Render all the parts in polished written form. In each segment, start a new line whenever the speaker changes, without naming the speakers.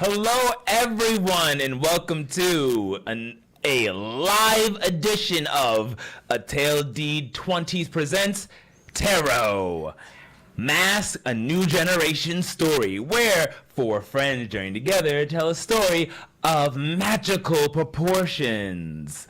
Hello, everyone, and welcome to a live edition of A Tale Deed 20s presents Tarot. Mask, a new generation story, where four friends journey together to tell a story of magical proportions.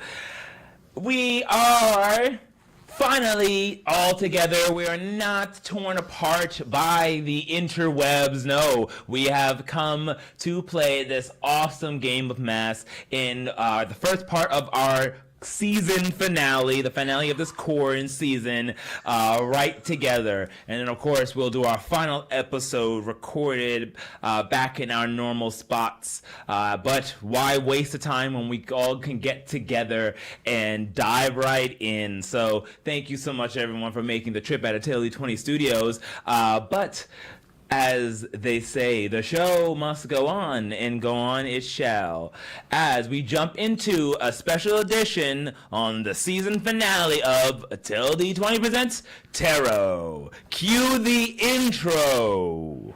We are finally all together. We are not torn apart by the interwebs. No, we have come to play this awesome game of Mask in the first part of our season finale, the finale of this core season, right together. And then, of course, we'll do our final episode recorded back in our normal spots. But why waste the time when we all can get together and dive right in? So thank you so much, everyone, for making the trip out of Tale Deed 20 Studios. But as they say, the show must go on, and go on it shall, as we jump into a special edition on the season finale of Tale Deed 20 Presents Tarot. Cue the intro!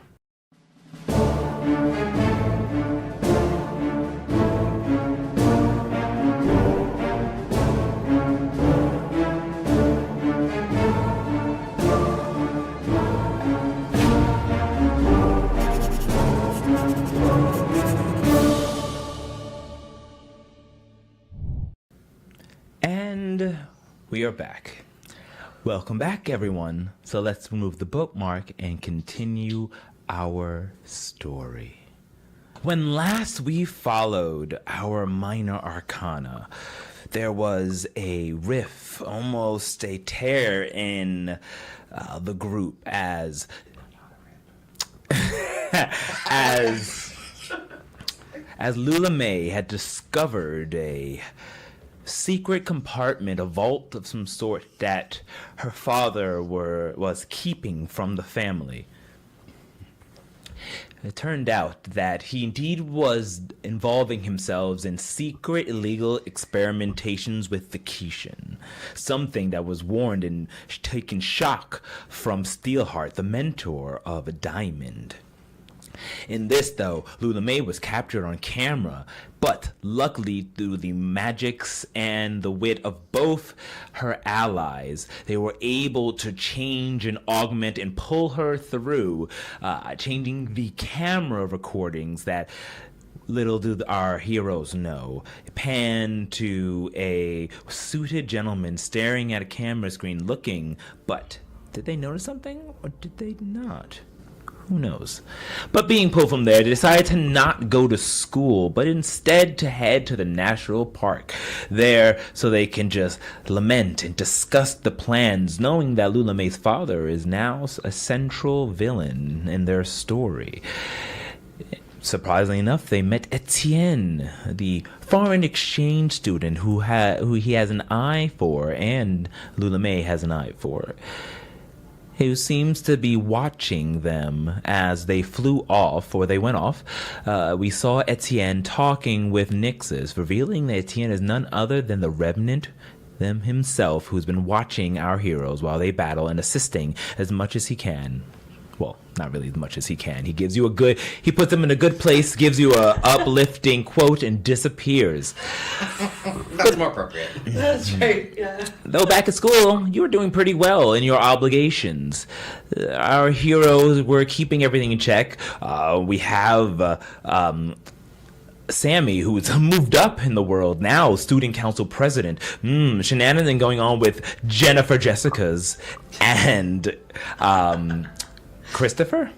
And we are back. Welcome back, everyone. So let's remove the bookmark and continue our story. When last we followed our minor arcana, there was a rift, almost a tear in the group as Lula Marie had discovered a secret compartment, a vault of some sort that her father was keeping from the family. It turned out that he indeed was involving himself in secret illegal experimentations with the Kishin, something that was warned and taken shock from Steelheart, the mentor of Diamond. In this, though, Lula Marie was captured on camera, but luckily through the magics and the wit of both her allies, they were able to change and augment and pull her through, changing the camera recordings that little do our heroes know. Pan to a suited gentleman staring at a camera screen looking, but did they notice something or did they not? Who knows? But being pulled from there, they decided to not go to school, but instead to head to the national park there so they can just lament and discuss the plans, knowing that Lula Marie's father is now a central villain in their story. Surprisingly enough, they met Etienne, the foreign exchange student who he has an eye for, and Lula Marie has an eye for, who seems to be watching them as they flew off, or they went off. We saw Etienne talking with Nixus, revealing that Etienne is none other than the Revenant himself, who's been watching our heroes while they battle and assisting as much as he can. Well, not really as much as he can. He puts them in a good place, gives you a uplifting quote, and disappears.
That's more appropriate.
That's right, yeah.
Though back at school, you were doing pretty well in your obligations. Our heroes were keeping everything in check. We have Sammy, who's moved up in the world now, student council president. Shenanigans going on with Jennifer Jessica's and Christopher?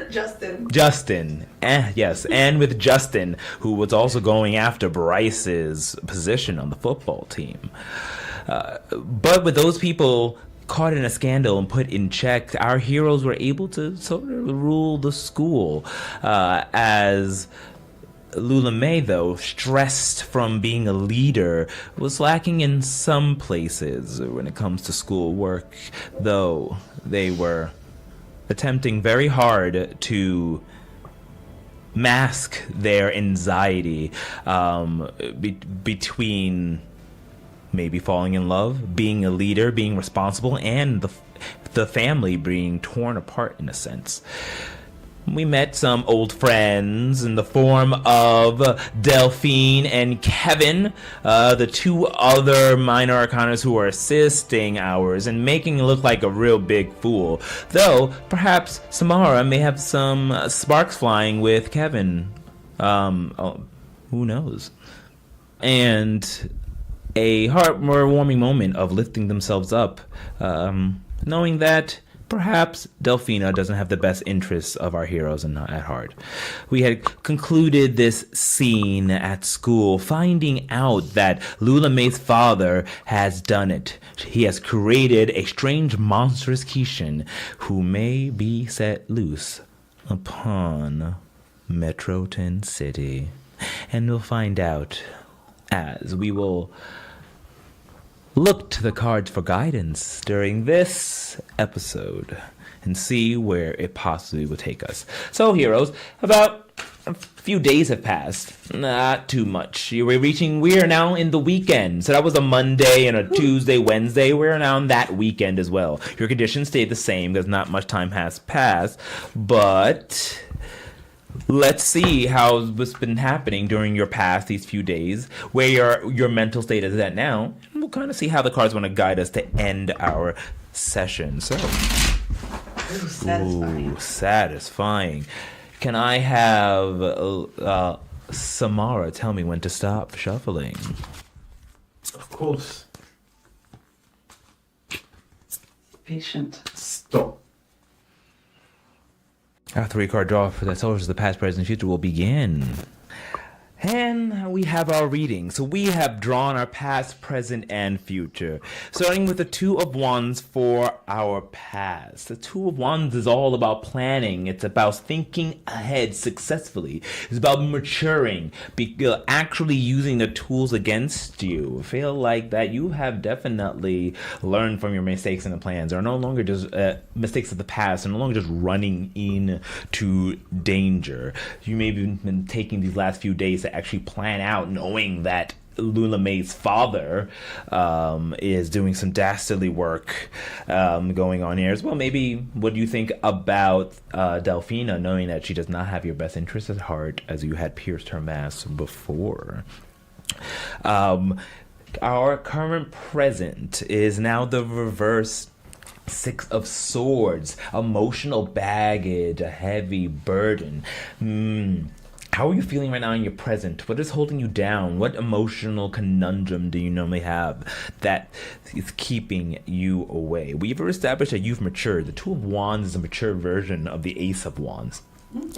Justin. Yes, and with Justin, who was also going after Bryce's position on the football team. But with those people caught in a scandal and put in check, our heroes were able to sort of rule the school, as Lula Marie, though, stressed from being a leader, was lacking in some places when it comes to school work, though they were attempting very hard to mask their anxiety between maybe falling in love, being a leader, being responsible, and the family being torn apart in a sense. we met some old friends in the form of Delphine and Kevin, the two other minor arcanas who are assisting ours and making it look like a real big fool. Though, perhaps Samara may have some sparks flying with Kevin. Who knows? And a heartwarming moment of lifting themselves up, knowing that perhaps Delphina doesn't have the best interests of our heroes at heart. We had concluded this scene at school, finding out that Lula May's father has done it. He has created a strange, monstrous Kishin who may be set loose upon Metroton City. And we'll find out as we will look to the cards for guidance during this episode and see where it possibly will take us. So, heroes, about a few days have passed. Not too much. We are now in the weekend. So that was a Monday and a Tuesday, Wednesday. We're now on that weekend as well. Your conditions stay the same because not much time has passed. But let's see how what's been happening during these few days, where your mental state is at now. And we'll kind of see how the cards want to guide us to end our session. So, satisfying. Can I have Samara tell me when to stop shuffling?
Of course.
Patient.
Stop.
Our 3-card draw for the soldiers of the past, present, and future will begin. And we have our reading. So we have drawn our past, present, and future. Starting with the 2 of Wands for our past. The 2 of Wands is all about planning. It's about thinking ahead successfully. It's about maturing, actually using the tools against you. I feel like that you have definitely learned from your mistakes and the plans. They're no longer just mistakes of the past. They're no longer just running into danger. You may have been taking these last few days to actually plan out, knowing that Lula May's father is doing some dastardly work going on here as well. Maybe what do you think about Delphina, knowing that she does not have your best interests at heart as you had pierced her mask before? Our current present is now the reverse 6 of Swords, emotional baggage, a heavy burden. How are you feeling right now in your present? What is holding you down? What emotional conundrum do you normally have that is keeping you away? We've established that you've matured. The 2 of Wands is a mature version of the Ace of Wands.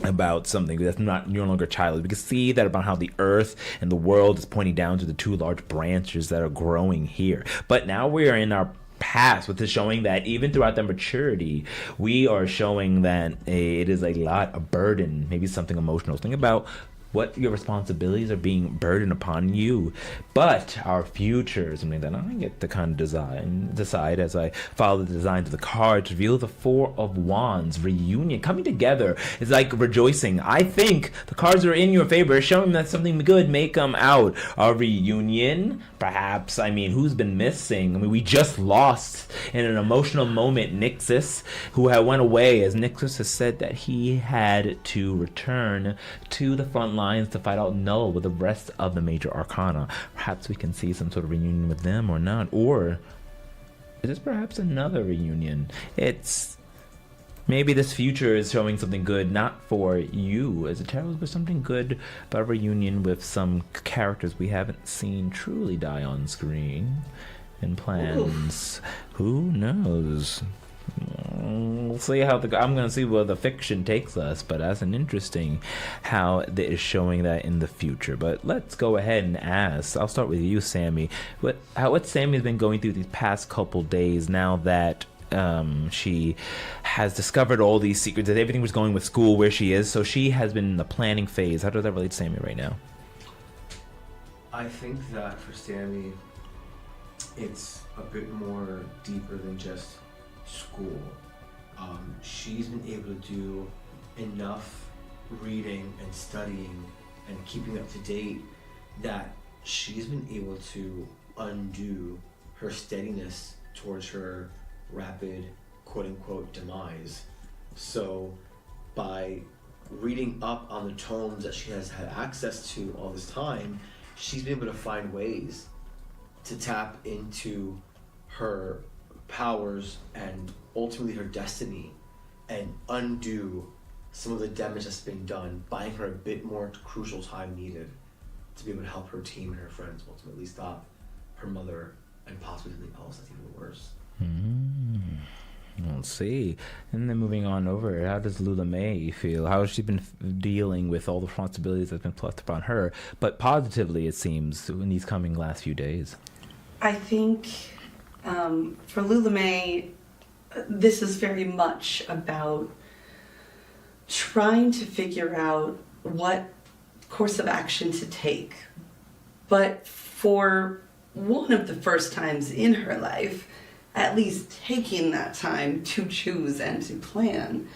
About something that's no longer childish. We can see that about how the earth and the world is pointing down to the 2 large branches that are growing here. But now we are in our past, with this showing that even throughout the maturity, we are showing that it is a lot of burden, maybe something emotional. Think about what your responsibilities are being burdened upon you. But our future is something that I get to kind of decide as I follow the designs of the cards. Reveal the 4 of Wands, reunion, coming together. It's like rejoicing. I think the cards are in your favor, showing that something good may come out. A reunion, perhaps. I mean, who's been missing? I mean, we just lost in an emotional moment Nixus, who had went away, as Nixus has said that he had to return to the front lines to fight out Null with the rest of the major arcana. Perhaps we can see some sort of reunion with them or not. Or is this perhaps another reunion? It's maybe this future is showing something good, not for you as a tarot, but something good about a reunion with some characters we haven't seen truly die on screen in plans. Oof. Who knows? We'll see how I'm going to see where the fiction takes us, but that's an interesting how it is showing that in the future. But let's go ahead and ask. I'll start with you, Sammy. What Sammy's been going through these past couple days now that she has discovered all these secrets, that everything was going with school where she is, so she has been in the planning phase. How does that relate to Sammy right now?
I think that for Sammy, it's a bit more deeper than just school. She's been able to do enough reading and studying and keeping up to date that she's been able to undo her steadiness towards her rapid quote-unquote demise. So by reading up on the tomes that she has had access to all this time, she's been able to find ways to tap into her powers and ultimately her destiny and undo some of the damage that's been done, buying her a bit more crucial time needed to be able to help her team and her friends ultimately stop her mother and possibly something else that's even worse.
We'll see. And then moving on over, how does Lula Mae feel? How has she been dealing with all the responsibilities that's been placed upon her? But positively, it seems, in these coming last few days.
I think for Lula Mae, this is very much about trying to figure out what course of action to take. But for one of the first times in her life, at least taking that time to choose and to plan,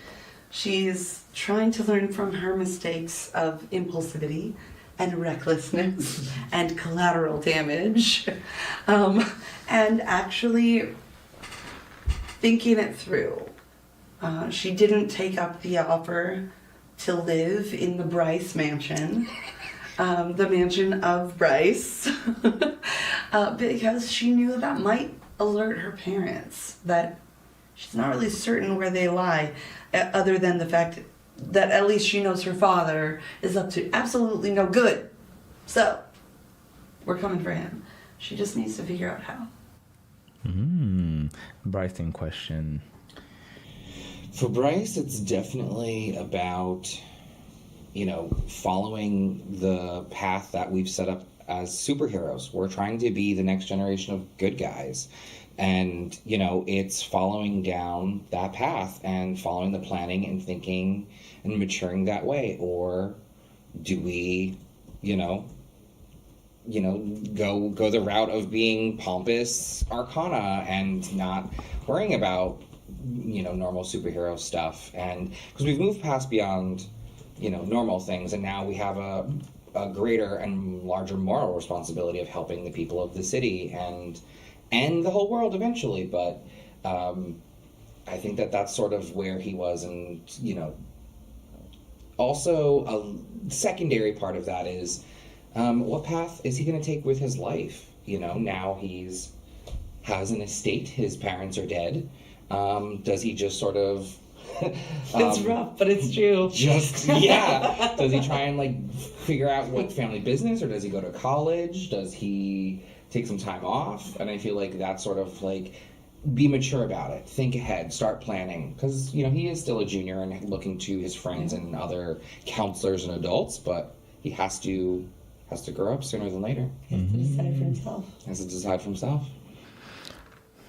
she's trying to learn from her mistakes of impulsivity and recklessness and collateral damage, and actually thinking it through. She didn't take up the offer to live in the Bryce mansion, the mansion of Bryce, because she knew that might alert her parents that she's not really certain where they lie, other than the fact that at least she knows her father is up to absolutely no good. So, we're coming for him. She just needs to figure out how.
Bryce in question.
For Bryce, it's definitely about, following the path that we've set up as superheroes. We're trying to be the next generation of good guys. And, it's following down that path and following the planning and thinking and maturing that way. Or do we, go the route of being pompous arcana and not worrying about, normal superhero stuff? And because we've moved past beyond, normal things, and now we have a greater and larger moral responsibility of helping the people of the city and the whole world eventually. But I think that's sort of where he was. And, also a secondary part of that is what path is he going to take with his life? Now has an estate, his parents are dead. Does he just sort of
it's rough, but it's true.
Does he try and figure out what family business, or does he go to college? Does he take some time off? And I feel like that's sort of be mature about it, think ahead, start planning, because he is still a junior and looking to his friends and other counselors and adults, but he has to grow up sooner than later.
He has to decide for himself.
Has to decide for himself.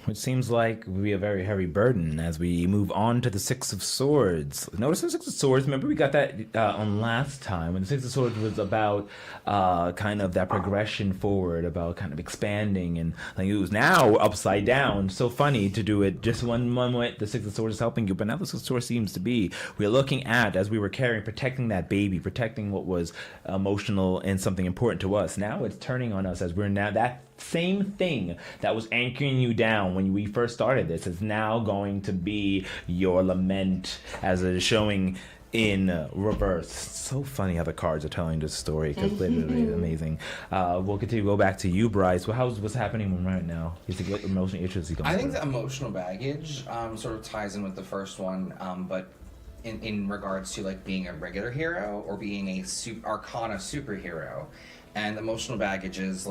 Which seems like will be a very heavy burden as we move on to the Six of Swords. Notice the Six of Swords, remember we got that on last time, when the Six of Swords was about kind of that progression forward, about kind of expanding, and it was now upside down. So funny to do it just one moment, the Six of Swords is helping you, but now the Six of Swords seems to be, we're looking at, as we were carrying, protecting that baby, protecting what was emotional and something important to us. Now it's turning on us as we're now, that same thing that was anchoring you down when we first started this is now going to be your lament, as it is showing in reverse. So funny how the cards are telling this story, because literally amazing. We'll continue to go back to you, Bryce. What's happening right now? What emotional issues he going
I think
through?
the emotional baggage sort of ties in with the first one, but in regards to being a regular hero or being a arcana superhero. And the emotional baggage is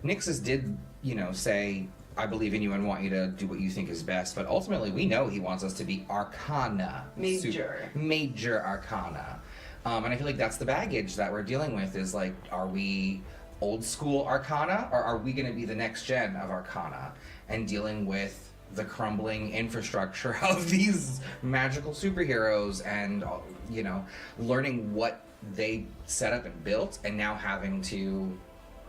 Nixus did, say, I believe in you and want you to do what you think is best, but ultimately we know he wants us to be arcana. Major arcana. And I feel like that's the baggage that we're dealing with is are we old school arcana, or are we going to be the next gen of arcana and dealing with the crumbling infrastructure of these magical superheroes and, learning what they set up and built, and now having to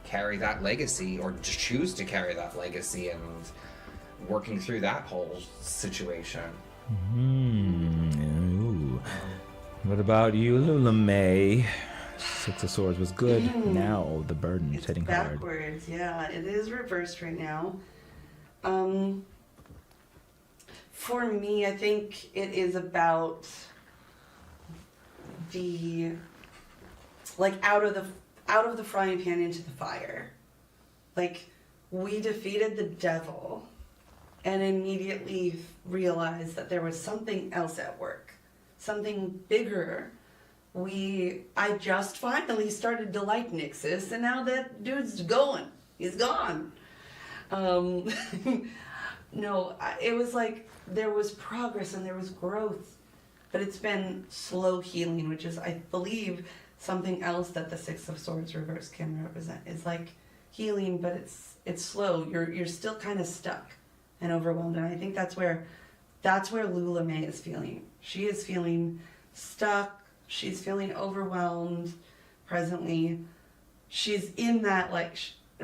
carry that legacy, or just choose to carry that legacy, and working through that whole situation.
What about you, Lula Mae? Six of Swords was good. Now the burden is hitting hard.
Backwards, yeah. It is reversed right now. For me, I think it is about the like out of the frying pan into the fire. Like, we defeated the devil and immediately realized that there was something else at work, something bigger. I just finally started to like Nixus, and now that dude's going. He's gone. No, it was like there was progress and there was growth, but it's been slow healing, which is, I believe, something else that the Six of Swords reverse can represent. Is like healing, but it's slow. You're still kind of stuck and overwhelmed, and I think that's where Lula May is feeling. She is feeling stuck. She's feeling overwhelmed presently. She's in that, like,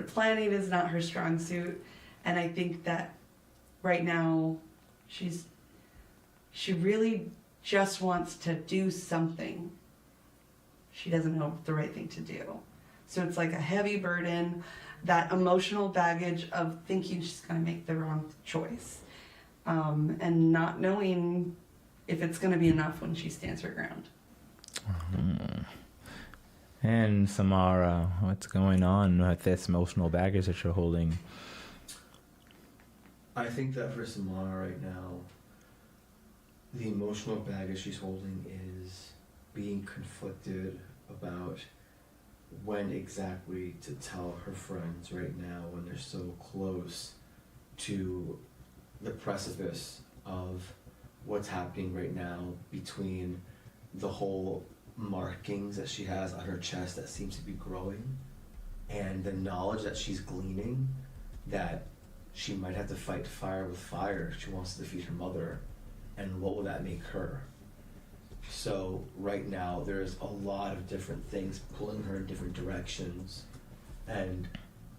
planning is not her strong suit, and I think that right now she really just wants to do something. She doesn't know the right thing to do. So it's like a heavy burden, that emotional baggage of thinking she's going to make the wrong choice, and not knowing if it's going to be enough when she stands her ground.
And Samara, what's going on with this emotional baggage that you're holding?
I think that for Samara right now, the emotional baggage she's holding is being conflicted about when exactly to tell her friends right now when they're so close to the precipice of what's happening right now between the whole markings that she has on her chest that seems to be growing and the knowledge that she's gleaning that she might have to fight fire with fire if she wants to defeat her mother, and what will that make her? So right now there's a lot of different things pulling her in different directions, and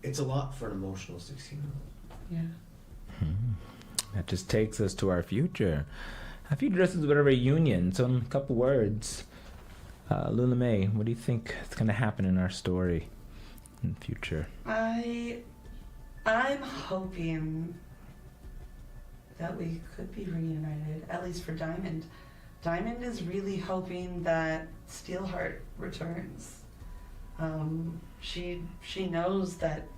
it's a lot for an emotional 16-year-old.
Yeah.
That just takes us to our future. Our future is a bit of a reunion, so in a couple words, Lula May, what do you think is going to happen in our story in the future?
I'm hoping that we could be reunited, at least for Diamond. Diamond is really hoping that Steelheart returns. She knows that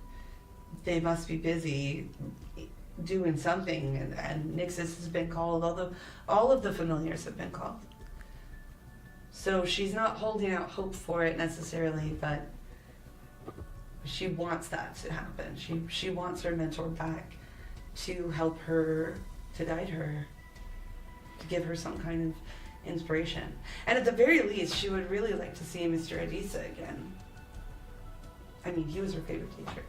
they must be busy doing something, and Nixus has been called. All of the familiars have been called. So she's not holding out hope for it necessarily, but she wants that to happen. She wants her mentor back to help her, to guide her, to give her some kind of inspiration. And at the very least, she would really like to see Mr. Adisa again. I mean, he was her favorite teacher.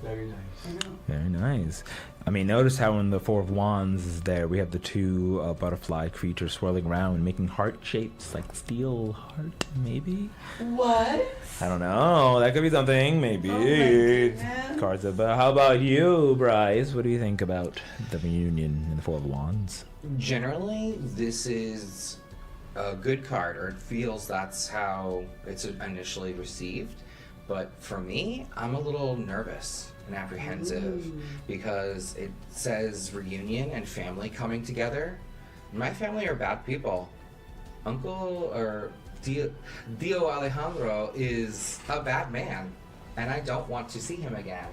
Very nice.
I know.
Very nice. I mean, notice how in the Four of Wands is there, we have the two butterfly creatures swirling around and making heart shapes, like steel heart, maybe?
What?
I don't know. That could be something, maybe.
Oh my goodness.
Cards about. How about you, Bryce? What do you think about the reunion in the Four of Wands?
Generally, this is a good card, or it feels that's how it's initially received. But for me, I'm a little nervous and apprehensive because it says reunion and family coming together. My family are bad people. Uncle or Dio Alejandro is a bad man, and I don't want to see him again.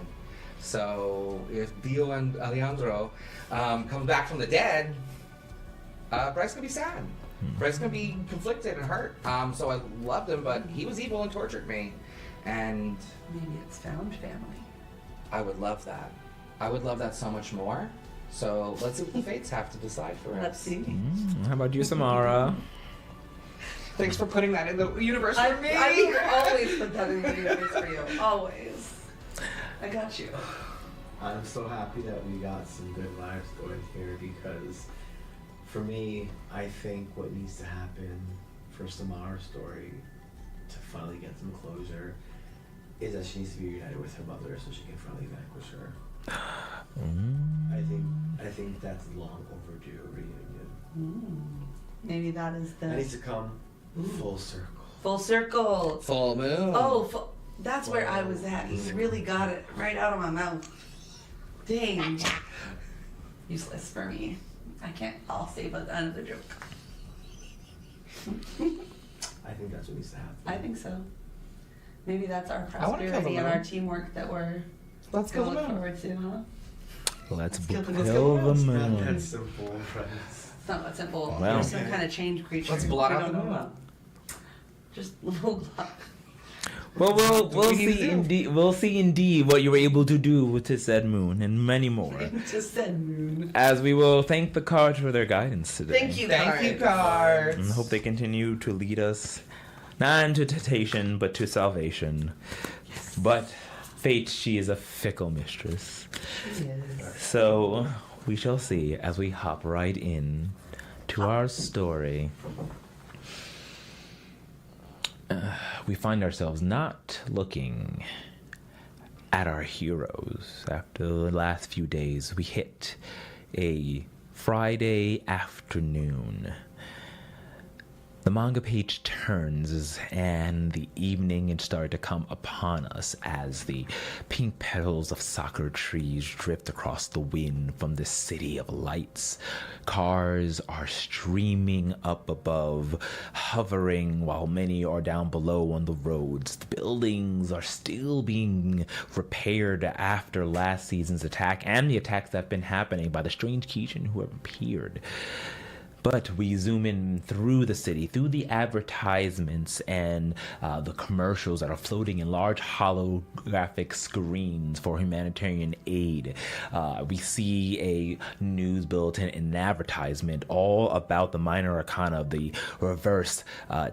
So if Dio and Alejandro comes back from the dead, Bryce gonna be sad. Bryce gonna be conflicted and hurt. So I loved him, but he was evil and tortured me. And
Maybe it's found family.
I would love that. I would love that so much more. So let's see what the fates have to decide for us.
Let's see.
How about you, Samara?
Thanks for putting that in the universe for
I
me.
will always put that in the universe for you. Always. I got you.
I'm so happy that we got some good lives going here, because for me, I think what needs to happen for Samara's story to finally get some closure is that she needs to be reunited with her mother so she can finally vanquish her. I think that's long overdue reunion.
Maybe that is
That needs
the
to come full circle.
full circle.
Full moon.
Oh, that's where I was at. You really got it right out of my mouth. Dang. Useless for me. I can't. I'll save another joke.
I think that's what needs to happen.
I think so. Maybe that's our
I wanna kill the
prosperity and
moon.
our teamwork that we're
Let's kill
gonna
the
look
moon.
forward to, huh?
Let's
kill the
kill the
It's not
moon.
that simple, friends.
It's not that simple.
Well.
There's some kind of change creature.
Let's blot
we
out
don't
the
know
moon.
about. Just little blot.
Well,
What
we'll
we need to
see
do.
indeed. We'll see indeed what you were able to do with this said moon and many more.
Just said moon.
As we will thank the cards for their guidance today.
Thank you,
Thank you,
cards.
cards.
And hope they continue to lead us not into temptation but to salvation. But fate, she is a fickle mistress.
She is.
So we shall see as we hop right in to our story. We find ourselves not looking at our heroes. After the last few days, we hit a Friday afternoon. The manga page turns and the evening had started to come upon us as the pink petals of sakura trees drift across the wind from the city of lights. Cars are streaming up above, hovering while many are down below on the roads. The buildings are still being repaired after last season's attack and the attacks that have been happening by the strange Kishin who have appeared. But we zoom in through the city, through the advertisements and the commercials that are floating in large holographic screens for humanitarian aid. We see a news bulletin and an advertisement all about the minor arcana of the reverse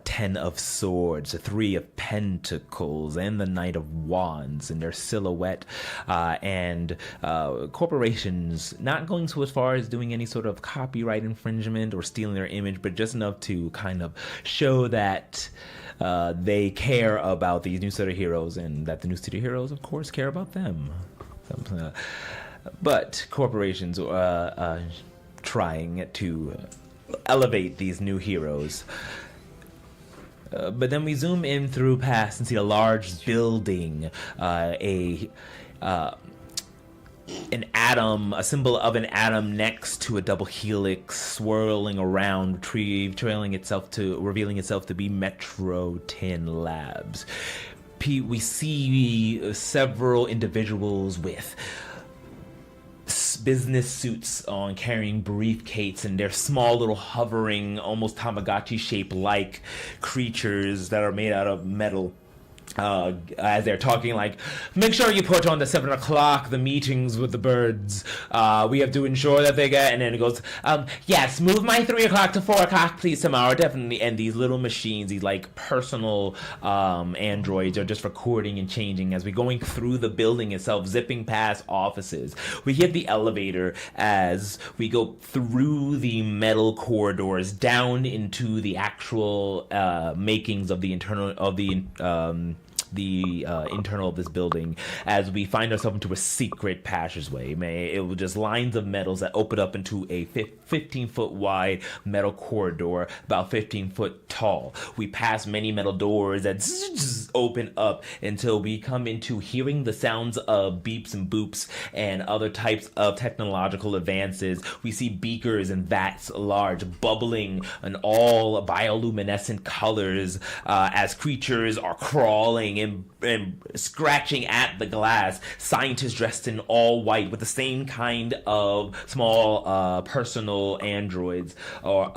10 of swords, the 3 of pentacles, and the Knight of wands and their silhouette. And corporations not going so as far as doing any sort of copyright infringement or stealing their image, but just enough to kind of show that they care about these new set of heroes and that the new city heroes, of course, care about them. But corporations trying to elevate these new heroes. But then we zoom in through past and see a large building, an atom, a symbol of an atom next to a double helix swirling around, revealing itself to be Metro 10 Labs. We see several individuals with business suits on, carrying briefcases, and they're small little hovering, almost Tamagotchi shaped like creatures that are made out of metal. As they're talking, like, make sure you put on the 7 o'clock, the meetings with the birds. We have to ensure that they get, and then it goes, yes, move my 3 o'clock to 4 o'clock, please, Samara, definitely. And these little machines, these like personal androids are just recording and changing as we're going through the building itself, zipping past offices. We hit the elevator as we go through the metal corridors down into the actual makings of the internal of the internal of this building, as we find ourselves into a secret passageway. It was just lines of metals that open up into a 15-foot wide metal corridor, about 15 foot tall. We pass many metal doors that open up until we come into hearing the sounds of beeps and boops and other types of technological advances. We see beakers and vats large, bubbling in all bioluminescent colors as creatures are crawling and scratching at the glass. Scientists dressed in all white with the same kind of small personal androids or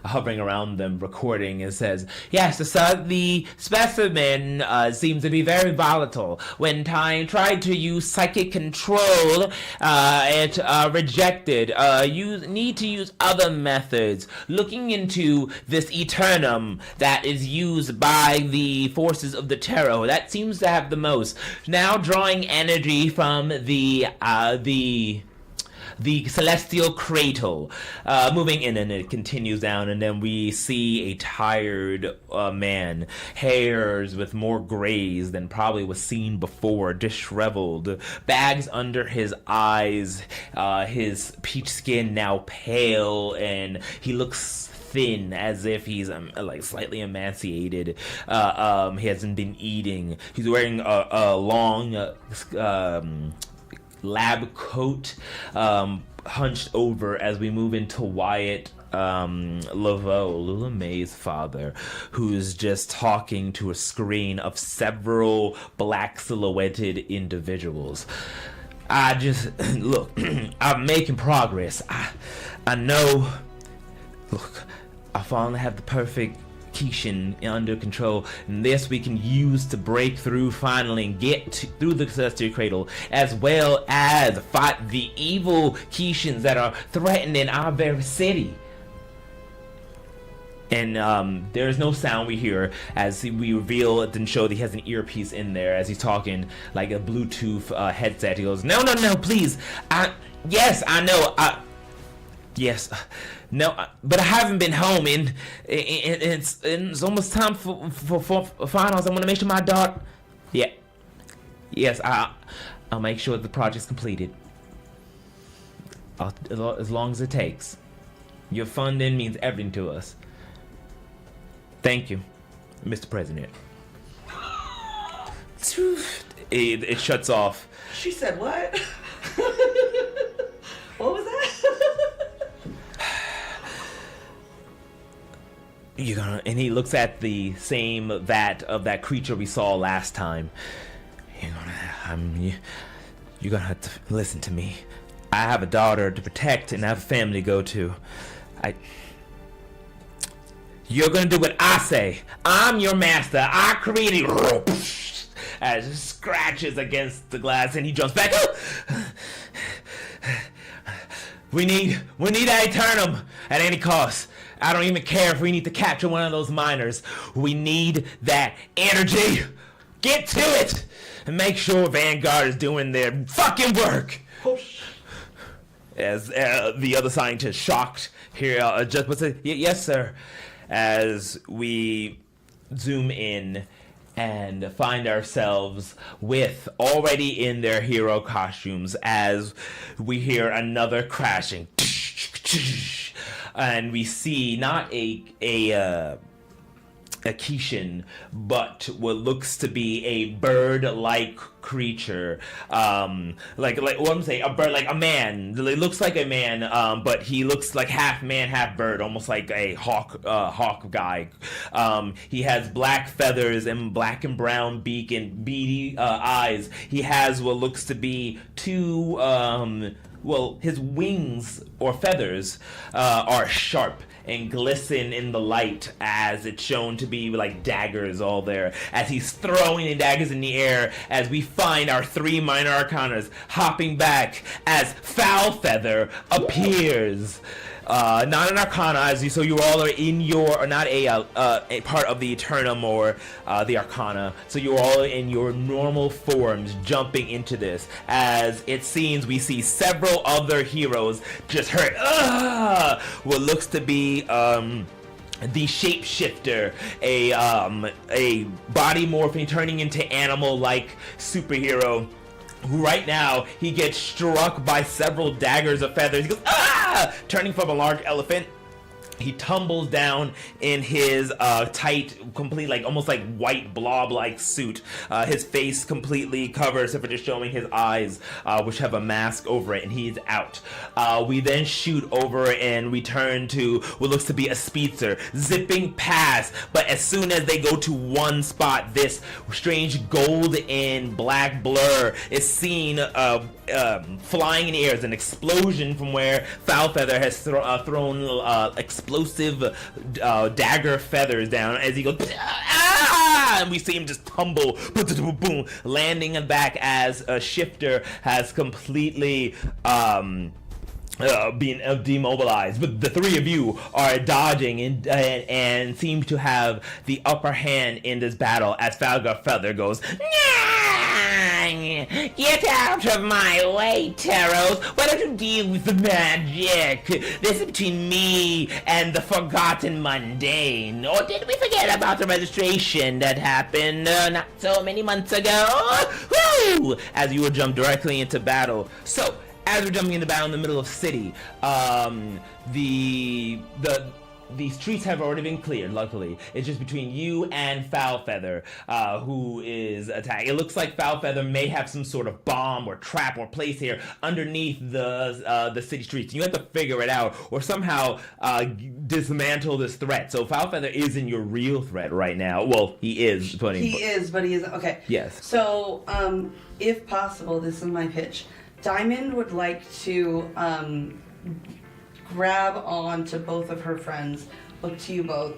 hovering around them, recording. It says, yes, the specimen seems to be very volatile. When I tried to use psychic control, it rejected. You need to use other methods. Looking into this eternum that is used by the forces of the tarot, that seems to have the most. Now drawing energy from the celestial cradle, moving in, and it continues down, and then we see a tired man, hairs with more grays than probably was seen before, disheveled, bags under his eyes, his peach skin now pale, and he looks thin, as if he's like slightly emaciated. He hasn't been eating. He's wearing a long lab coat, hunched over as we move into Wyatt Lula Mae's father, who's just talking to a screen of several black silhouetted individuals. I just look. I'm making progress. I know. Look, I finally have the perfect Kishin under control, and this we can use to break through finally and get through the Celestial Cradle, as well as fight the evil Kishins that are threatening our very city. And there's no sound we hear as we reveal it and show that he has an earpiece in there as he's talking like a Bluetooth headset. He goes, no, please. Yes, I know. Yes. No, but I haven't been home, and it's almost time for finals. I want to make sure my daughter. Yeah. Yes, I'll make sure the project's completed. As long as it takes. Your funding means everything to us. Thank you, Mr. President. It shuts off.
She said what? What was that?
And he looks at the same vat of that creature we saw last time. You're gonna have to listen to me. I have a daughter to protect and I have a family to go to. You're gonna do what I say. I'm your master. I created you. As it scratches against the glass and he jumps back. We need that Eternum at any cost. I don't even care if we need to capture one of those miners. We need that energy. Get to it and make sure Vanguard is doing their fucking work. As the other scientist, shocked, here just would say, yes, sir. As we zoom in and find ourselves with already in their hero costumes as we hear another crashing. And we see not a Kishin, but what looks to be a bird-like creature, like what I'm saying, a bird, like a man. It looks like a man, but he looks like half man, half bird, almost like a hawk guy. He has black feathers and black and brown beak and beady eyes. He has what looks to be two. His wings or feathers are sharp and glisten in the light as it's shown to be like daggers all there as he's throwing the daggers in the air as we find our three minor arcanas hopping back as Foul Feather appears. Not an arcana, so you all are in your, or not a part of the Eternum or the Arcana, so you're all in your normal forms jumping into this. As it seems, we see several other heroes just hurt. What looks to be the Shapeshifter, a body morphing, turning into animal-like superhero. Who right now, he gets struck by several daggers of feathers. He goes, turning from a large elephant. He tumbles down in his tight, complete, like almost like white blob-like suit. His face completely covered, except for just showing his eyes, which have a mask over it, and he's out. We then shoot over and return to what looks to be a speedster, zipping past. But as soon as they go to one spot, this strange gold and black blur is seen flying in the air. As an explosion from where Foulfeather has thrown explosive dagger feathers down as he goes, and we see him just tumble, boom, landing back as a Shifter has completely being demobilized. But the three of you are dodging and seem to have the upper hand in this battle as Feather goes, get out of my way, Taros. Why don't you deal with the magic? This is between me and the forgotten mundane. Or did we forget about the registration that happened not so many months ago? Woo! As you will jump directly into battle. So, as we're jumping into battle in the middle of city, the the streets have already been cleared, luckily. It's just between you and Foulfeather, who is attacked. It looks like Foulfeather may have some sort of bomb or trap or place here underneath the city streets. You have to figure it out or somehow dismantle this threat. So Foulfeather isn't your real threat right now. Well, he is.
But he isn't. Okay.
Yes.
So, if possible, this is my pitch. Diamond would like to grab on to both of her friends. Look to you both.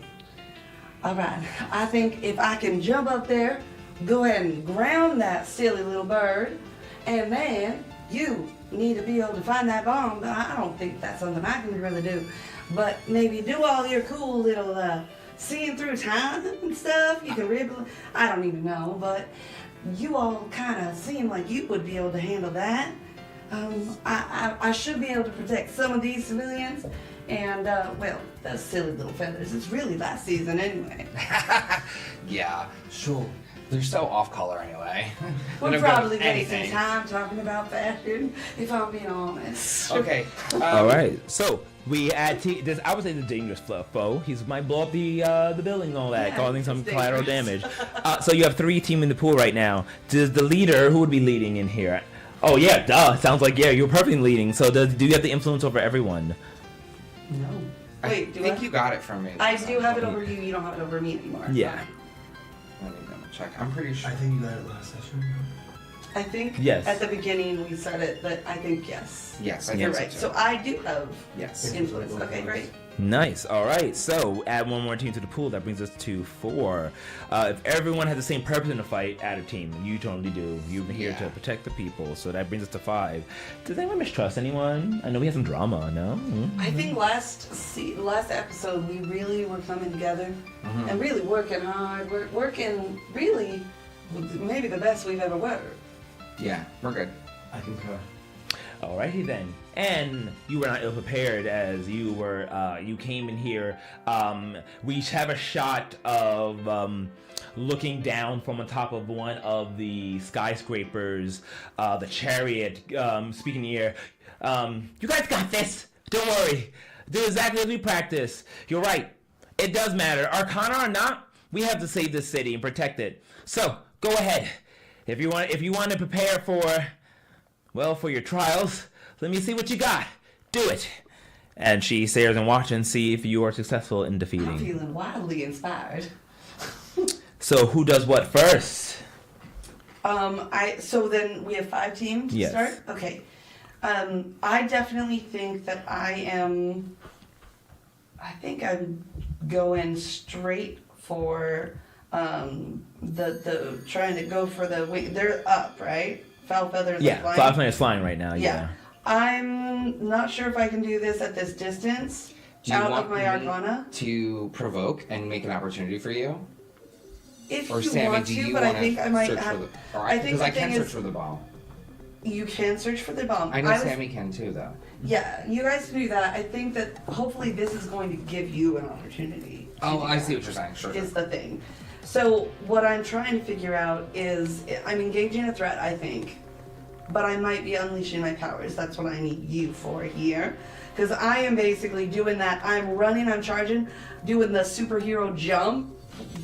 All right. I think if I can jump up there, go ahead and ground that silly little bird, and then you need to be able to find that bomb. But I don't think that's something I can really do. But maybe do all your cool little seeing through time and stuff. You can really, I don't even know, but you all kind of seem like you would be able to handle that. I should be able to protect some of these civilians, and well, those silly little feathers. It's really that season anyway.
Yeah, sure. They're so off color anyway.
We're probably wasting time talking about fashion, if I'm being honest.
Okay.
All right. So we add this. I would say the dangerous foe. He might blow up the building and all that,
Yeah,
causing some
it's
collateral
dangerous.
damage. So you have 3 team in the pool right now. Does the leader, who would be leading in here? Oh yeah, duh. Sounds like you're perfectly leading. So do you have the influence over everyone?
No.
I
Wait,
think you got it from me.
I do have it over you. You don't have it over me anymore.
Yeah.
Let me double check. I'm pretty sure.
I think you got it last session.
I think
Yes.
at the beginning we said it, but I think yes.
Yes, I
You're
think
right.
so
So
too.
I do have
Yes.
influence. Okay, great.
Nice. All right. So add 1 more team to the pool. That brings us to 4. If everyone has the same purpose in the fight, add a team. You totally do. You're here to protect the people. So that brings us to 5. Does anyone mistrust anyone? I know we had some drama. No. Mm-hmm.
I think last episode we really were coming together and really working hard. We're working really maybe the best we've ever worked.
Yeah, we're good.
I concur.
Alrighty then. And you were not ill prepared as you were. You came in here. We have a shot of looking down from on top of one of the skyscrapers, the chariot. Speaking here, you guys got this. Don't worry. Do exactly as we practice. You're right. It does matter, Arcana or not. We have to save this city and protect it. So go ahead. If you want to prepare for your trials, let me see what you got. Do it. And she stares and watches and see if you are successful in
I'm
defeating.
feeling wildly inspired.
So who does what first?
So then we have 5 teams to
Yes.
start? Okay. I definitely think that I think I'm going straight for the trying to go for the wing. They're up, right? Foul feathers.
Yeah,
flying.
Flower is flying right now.
Yeah. I'm not sure if I can do this at this distance.
Do you
Out
want
of my
me
Arcana.
to provoke and make an opportunity for you?
If
Or
you
Sammy,
want
do
to,
you
but
want
I think I might
search
have.
for the?
I think
Because
the
I can
thing
search
is,
for the bomb.
you can search for the bomb.
I know
was-
Sammy can too, though.
Yeah, you guys can do that. I think that hopefully this is going to give you an opportunity. to
Oh,
do
I
that,
see what you're saying. Sure.
Is the thing. So what I'm trying to figure out is I'm engaging a threat, I think, but I might be unleashing my powers. That's what I need you for here. Because I am basically doing that. I'm running, I'm charging, doing the superhero jump,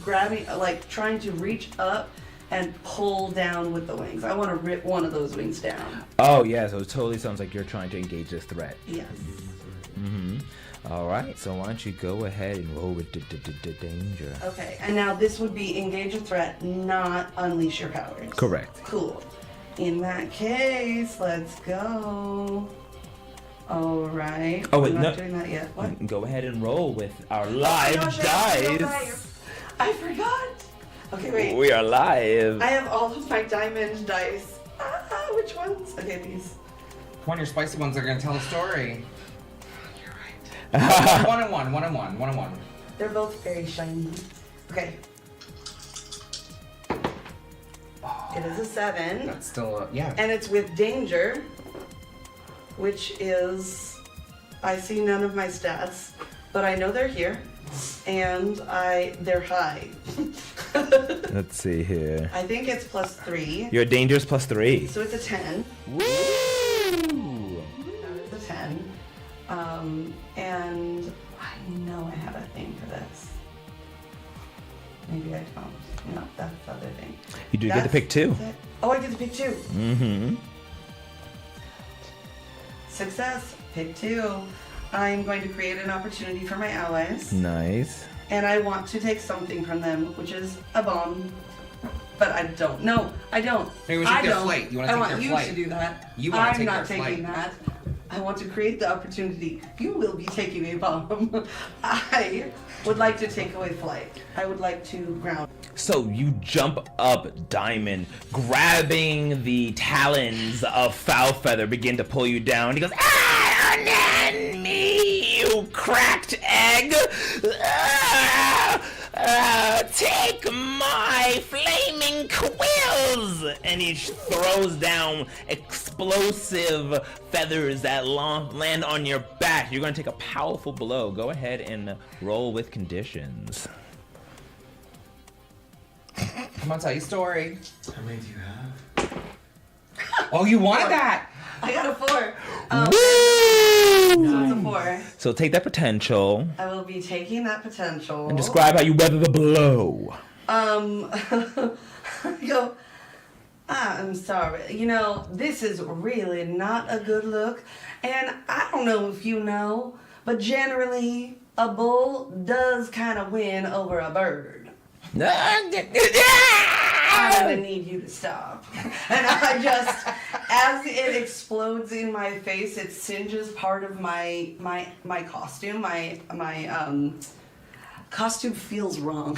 grabbing, like trying to reach up and pull down with the wings. I want to rip one of those wings down.
Oh yeah, so it totally sounds like you're trying to engage this threat.
Yes.
Mm-hmm. All right, so why don't you go ahead and roll with danger?
Okay, and now this would be engage a threat, not unleash your powers.
Correct.
Cool. In that case, let's go. All right.
Oh, wait,
I'm not
no.
doing that yet. What?
Go ahead and roll with our live
Oh, gosh, I have to go
dice.
live. I forgot. Okay, wait.
We are live.
I have all of my diamond dice. Which ones? Okay, these.
One of your spicy ones are going to tell a story.
You're right.
One and one.
They're both very shiny. Okay. It is a 7.
That's still, yeah.
And it's with danger, which is, I see none of my stats, but I know they're here, and they're high.
Let's see here.
I think it's +3,
Your danger's +3.
so it's a 10.
Woo!
That is a 10. And I know I have a thing for this. Maybe I don't. No, that's the other thing.
You do get to pick two.
Oh, I get to pick two.
Mm-hmm.
Success. Pick two. I'm going to create an opportunity for my allies.
Nice.
And I want to take something from them, which is a bomb. But I don't. No, I don't.
No, you want to take their flight. You want to take their flight.
I want you to do that.
You want to take
I'm
their
not taking
flight.
that. I want to create the opportunity. You will be taking a bomb. I would like to take away flight. I would like to ground.
So you jump up, Diamond, grabbing the talons of Foulfeather, begin to pull you down. He goes, "Ah, on me, you cracked egg! Take my flaming quills!" And he throws down explosive feathers that land on your back. You're going to take a powerful blow. Go ahead and roll with conditions.
Come on, tell your story.
How many do you have?
Oh, you wanted that.
I got a 4.
Woo!
So it's a 4.
So take that potential
I will be taking that potential.
and describe how you weather the blow.
I go, I'm sorry. You know, this is really not a good look. And I don't know if you know, but generally, a bull does kind of win over a bird. I'm gonna need you to stop. And I just, as it explodes in my face, it singes part of my costume. My costume feels wrong.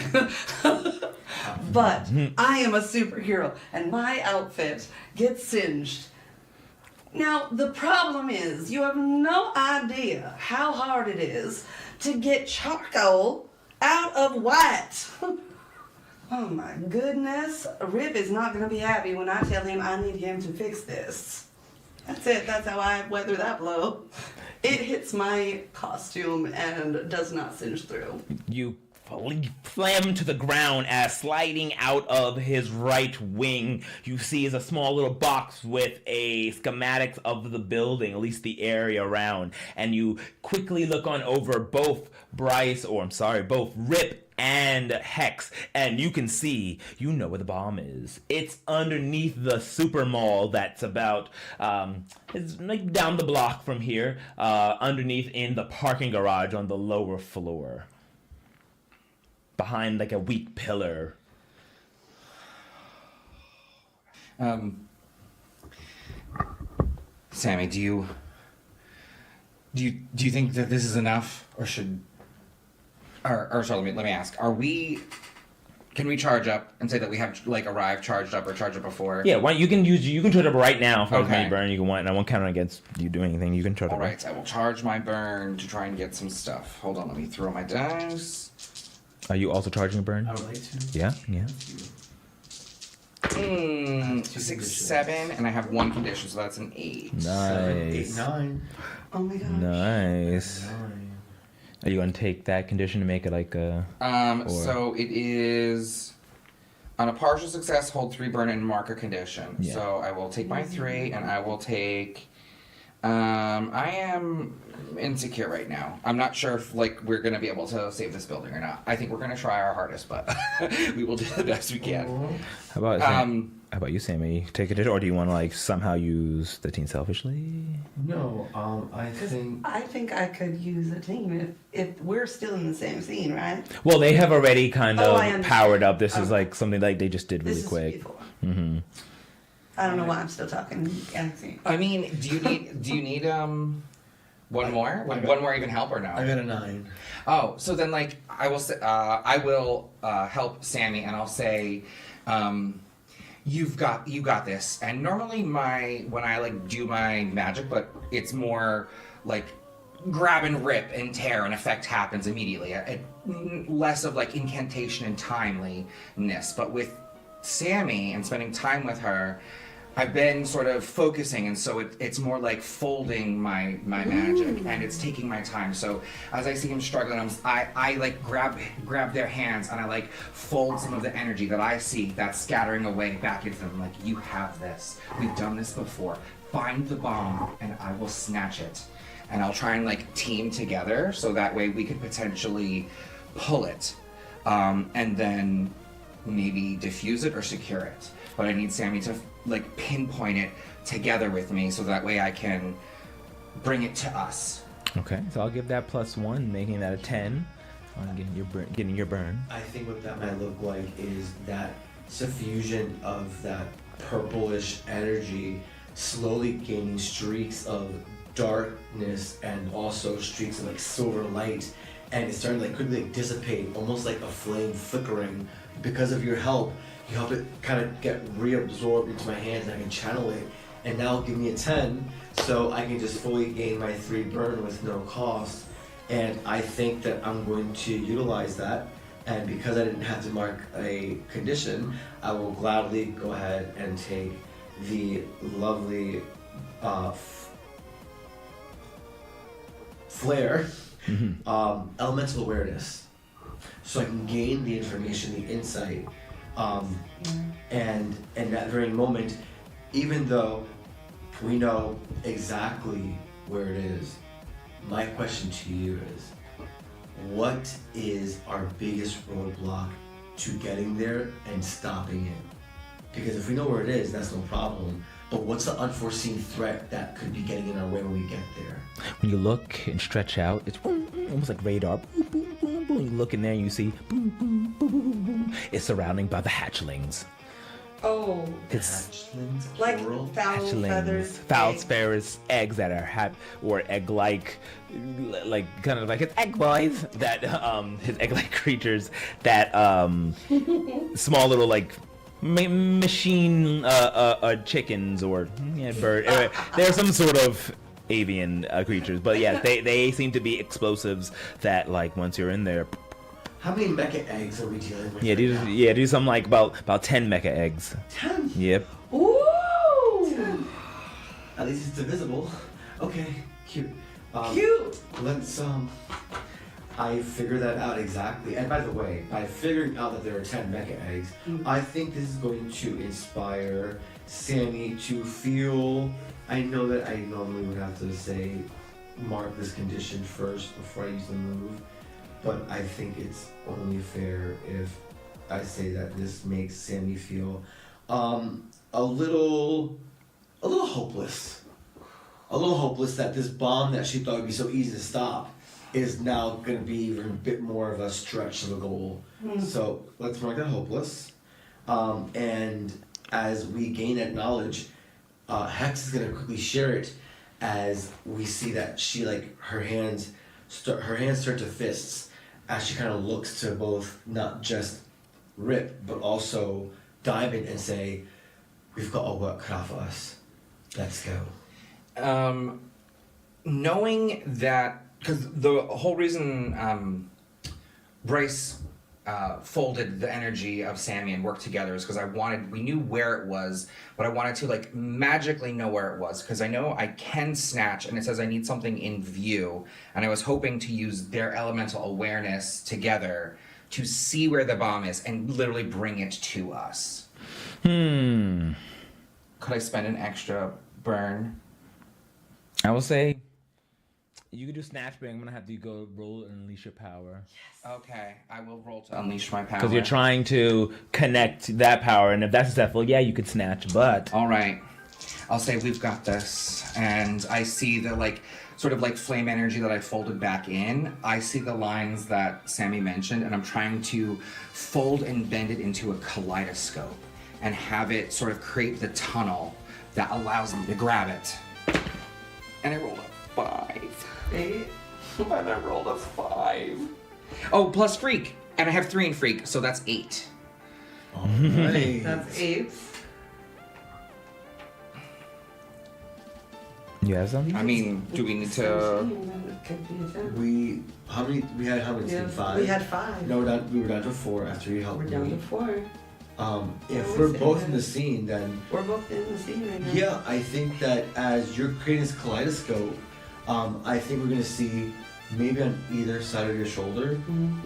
But I am a superhero, and my outfit gets singed. Now, the problem is, you have no idea how hard it is to get charcoal out of white. Oh my goodness. Rip is not going to be happy when I tell him I need him to fix this. That's it. That's how I weather that blow. It hits my costume and does not singe through.
You slam to the ground as sliding out of his right wing you see is a small little box with a schematics of the building, at least the area around, and you quickly look on over both both Rip and Hex, and you can see, you know where the bomb is. It's underneath the super mall that's about, it's like down the block from here, underneath in the parking garage on the lower floor. Behind like a weak pillar.
Sammy, do you think that this is enough, or should, or sorry, let me ask, can we charge up and say that we have like arrived charged up or charged up before?
Yeah, you can charge up right now for as
Okay.
many burn you can want, and I won't count on against you doing anything. You can charge up right.
Alright, I will charge my burn to try and get some stuff. Hold on, let me throw my dice.
Are you also charging a burn?
I would like to.
Yeah.
6, 7, and I have 1 condition, so that's an 8.
Nice.
7, 8, 9.
Oh my gosh.
Nice.
9.
Are you gonna take that condition to make it like a?
So it is on a partial success, hold 3 burn and mark a condition.
Yeah.
So I will take my 3, and I will take. I am insecure right now. I'm not sure if like we're gonna be able to save this building or not. I think we're gonna try our hardest, but we will do the best we can.
How about you, Sammy? Take it, or do you want to like somehow use the team selfishly?
No, I think.
I think I could use a team if we're still in the same scene, right?
Well, they have already kind
Oh,
of
I understand.
powered up. This is
Okay.
like something like they just did really
This is
quick.
before.
Mm-hmm.
I don't know why I'm still talking. Accent.
I mean, do you need one more? Would one more even help or no?
I got a 9.
Oh, so then like I will help Sammy, and I'll say, you got this. And normally when I like do my magic, but it's more like grab and rip and tear, and effect happens immediately. Less of like incantation and timeliness, but with Sammy and spending time with her, I've been sort of focusing, and so it's more like folding my magic, and it's taking my time. So as I see him struggling, I like grab their hands, and I like fold some of the energy that I see that's scattering away back into them. Like, you have this. We've done this before. Find the bomb, and I will snatch it. and I'll try and like team together so that way we could potentially pull it, and then maybe diffuse it or secure it. But I need Sammy to like pinpoint it together with me so that way I can bring it to us.
Okay, so I'll give that +1, making that a 10 on getting your burn.
I think what that might look like is that suffusion of that purplish energy slowly gaining streaks of darkness and also streaks of like silver light, and it's starting to like quickly dissipate, almost like a flame flickering. Because of your help, you help it kind of get reabsorbed into my hands, and I can channel it, and now give me a 10, so I can just fully gain my 3 burn with no cost. And I think that I'm going to utilize that, and because I didn't have to mark a condition, I will gladly go ahead and take the lovely flare, elemental awareness, so I can gain the information, the insight, and in that very moment, even though we know exactly where it is, my question to you is, what is our biggest roadblock to getting there and stopping it? Because if we know where it is, that's no problem. But what's the unforeseen threat that could be getting in our way when we get there?
When you look and stretch out, it's boom, boom, almost like radar. Boom, boom, boom, boom. You look in there and you see boom, boom, boom, boom, boom. It's surrounded by the hatchlings.
Oh,
It's
Hatchlings,
like
plural?
foul feathers.
foul
eggs.
feathers, eggs that are or egg-like, like kind of like his egg boys that his egg-like creatures that small little like machine chickens or bird. They're some sort of avian creatures, but yeah, they seem to be explosives that like once you're in there.
How many mecha eggs are we dealing with?
Yeah, do some like about 10 mecha eggs.
10?
Yep.
Ooh!
At least it's divisible. Okay, cute.
Cute!
Let's, I figured that out exactly. And by the way, by figuring out that there are 10 mecha eggs, I think this is going to inspire Sammy to feel. I know that I normally would have to say, mark this condition first before I use the move, but I think it's only fair if I say that this makes Sammy feel a little hopeless. A little hopeless that this bomb that she thought would be so easy to stop is now going to be even a bit more of a stretch of a goal. So let's mark that hopeless. And as we gain that knowledge, Hex is going to quickly share it as we see that she her hands turn to fists as she kind of looks to both not just Rip but also Diamond and say, "We've got our work cut out for us. Let's go."
Knowing that, because the whole reason Bryce folded the energy of Sammy and worked together is because we knew where it was, but I wanted to magically know where it was, because I know I can snatch, and it says I need something in view, and I was hoping to use their elemental awareness together to see where the bomb is and literally bring it to us. Could I spend an extra burn?
I will say you could do snatch, but I'm gonna have to go roll and unleash your power.
Okay, I will roll to unleash my power.
Because you're trying to connect that power, and if that's successful, yeah, you could snatch, but...
All right, I'll say we've got this, and I see the sort of flame energy that I folded back in. I see the lines that Sammy mentioned, and I'm trying to fold and bend it into a kaleidoscope and have it sort of create the tunnel that allows me to grab it. And I rolled a 5.
8.
And I rolled a 5. Oh, plus freak. And I have 3 in freak, so that's 8.
Alright.
That's 8.
You have something?
I mean, do we need to...
We had how many?
Yeah,
5?
we had 5.
No, we were down to 4 after you helped
We're
me.
down to 4.
If we're both in the scene, then
We're both in the scene right now.
yeah, I think that as you're creating this kaleidoscope, I think we're gonna see maybe on either side of your shoulder,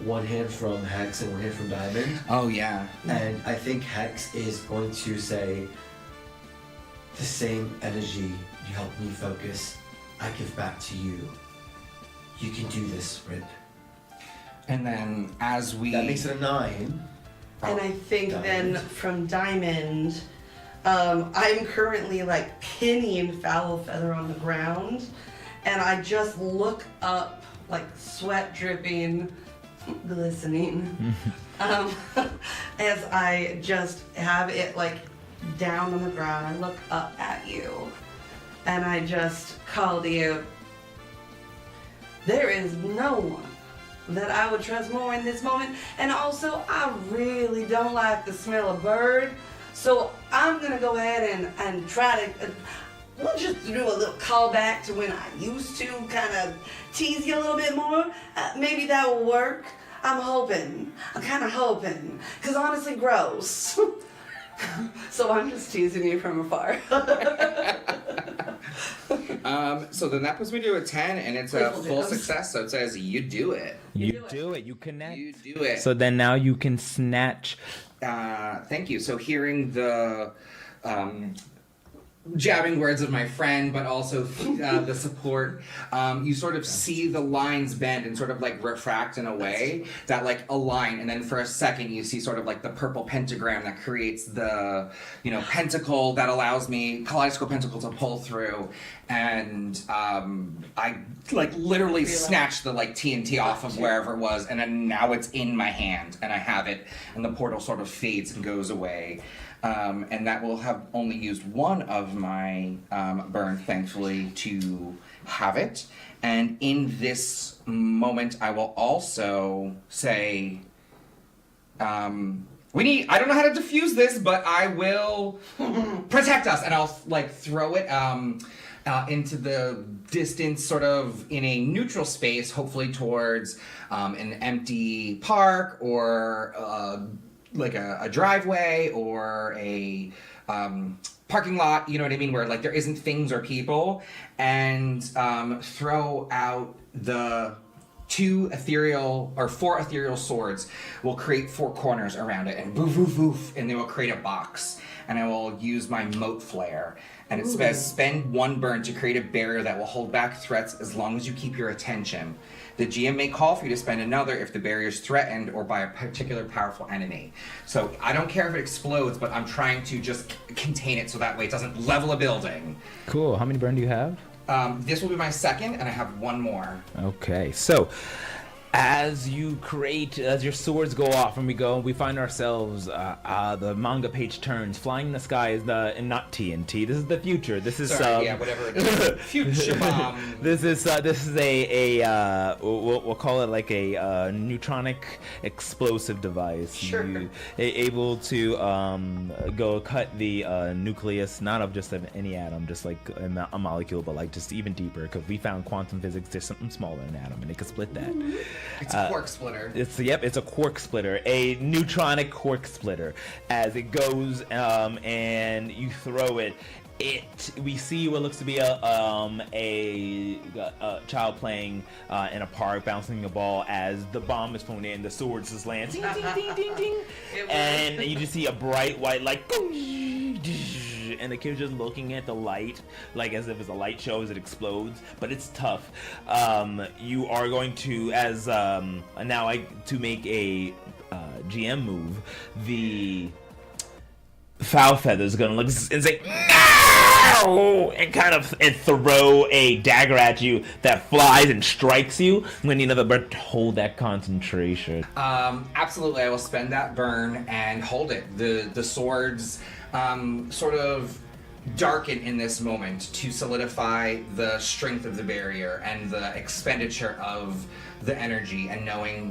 one hand from Hex and one hand from Diamond.
Oh, yeah.
And I think Hex is going to say, the same energy you helped me focus, I give back to you. You can do this, Rip.
And then as we...
That makes it a 9.
And I think
Diamond.
then from Diamond, I'm currently like pinning Foul Feather on the ground, and I just look up, like sweat dripping, glistening, as I just have it like down on the ground. I look up at you, and I just call to you. There is no one that I would trust more in this moment. And also, I really don't like the smell of bird. So I'm gonna go ahead and try to, we'll just do a little callback to when I used to kind of tease you a little bit more. Maybe that will work. I'm kind of hoping. Because honestly, gross. So I'm just teasing you from afar.
So then that puts me to a 10, and it's a full success. So it says you do it.
You do it. You connect.
You do it.
So then now you can snatch.
Thank you. So hearing the jabbing words of my friend, but also the support, you sort of see the lines bend and sort of like refract in a way that like align, and then for a second you see sort of like the purple pentagram that creates the, you know, pentacle that allows me, kaleidoscope pentacle, to pull through, and I like literally snatched the like TNT off of wherever it was, and then now it's in my hand and I have it, and the portal sort of fades and goes away. And that will have only used one of my burn, thankfully, to have it. And in this moment, I will also say, I don't know how to defuse this, but I will protect us, and I'll like throw it into the distance, sort of in a neutral space, hopefully towards an empty park or like a driveway or a parking lot, you know what I mean, where like there isn't things or people, and throw out the 4 ethereal swords. Will create 4 corners around it, and woof woof woof, and they will create a box, and I will use my moat flare, and it says spend 1 burn to create a barrier that will hold back threats as long as you keep your attention. The GM may call for you to spend another if the barrier is threatened or by a particular powerful enemy. So I don't care if it explodes, but I'm trying to just contain it so that way it doesn't level a building.
Cool. How many burn do you have?
This will be my second, and I have 1 more.
Okay, so as your swords go off and we find ourselves, the manga page turns, flying in the sky is and not TNT. This is the future. This is
whatever it is. Future bomb.
This is a we'll call it like a neutronic explosive device.
Sure.
Able to go cut the nucleus, not of just any atom, just like a molecule, but like just even deeper, because we found quantum physics, there's something smaller than an atom, and it could split that.
It's a quark splitter.
It's a quark splitter, a neutronic quark splitter. As it goes and you throw it, we see what looks to be a child playing in a park, bouncing a ball. As the bomb is thrown in, the swords just land, ding, ding, ding, ding, ding, and you just see a bright white light, and the kid's just looking at the light, like as if it's a light show as it explodes. But it's tough. You are going to, to make a GM move, the Foul Feather's gonna look and say no, and throw a dagger at you that flies and strikes you. When you know but hold that concentration.
Absolutely, I will spend that burn and hold it. The swords sort of darken in this moment to solidify the strength of the barrier and the expenditure of the energy, and knowing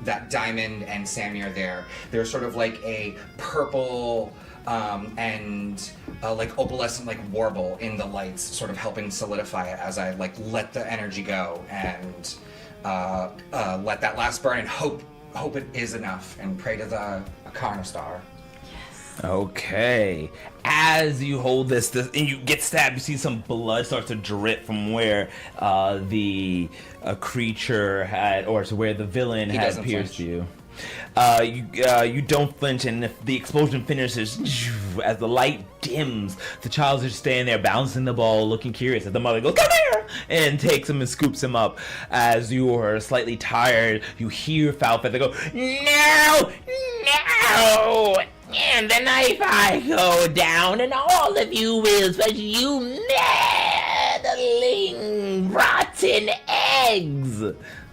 that Diamond and Sammy are there. They're sort of like a purple and like opalescent like warble in the lights, sort of helping solidify it as I like let the energy go and let that last burn, and hope it is enough, and pray to the Akarna star.
Okay. As you hold this and you get stabbed, you see some blood starts to drip from where the creature had, or to where the villain had pierced you. You don't flinch, and if the explosion finishes, as the light dims, the child is just standing there bouncing the ball, looking curious. As the mother goes, "Come here!" and takes him and scoops him up. As you are slightly tired, you hear Foulfeather go, "No! No! And the knife I go down, and all of you will, especially you meddling rotten eggs!"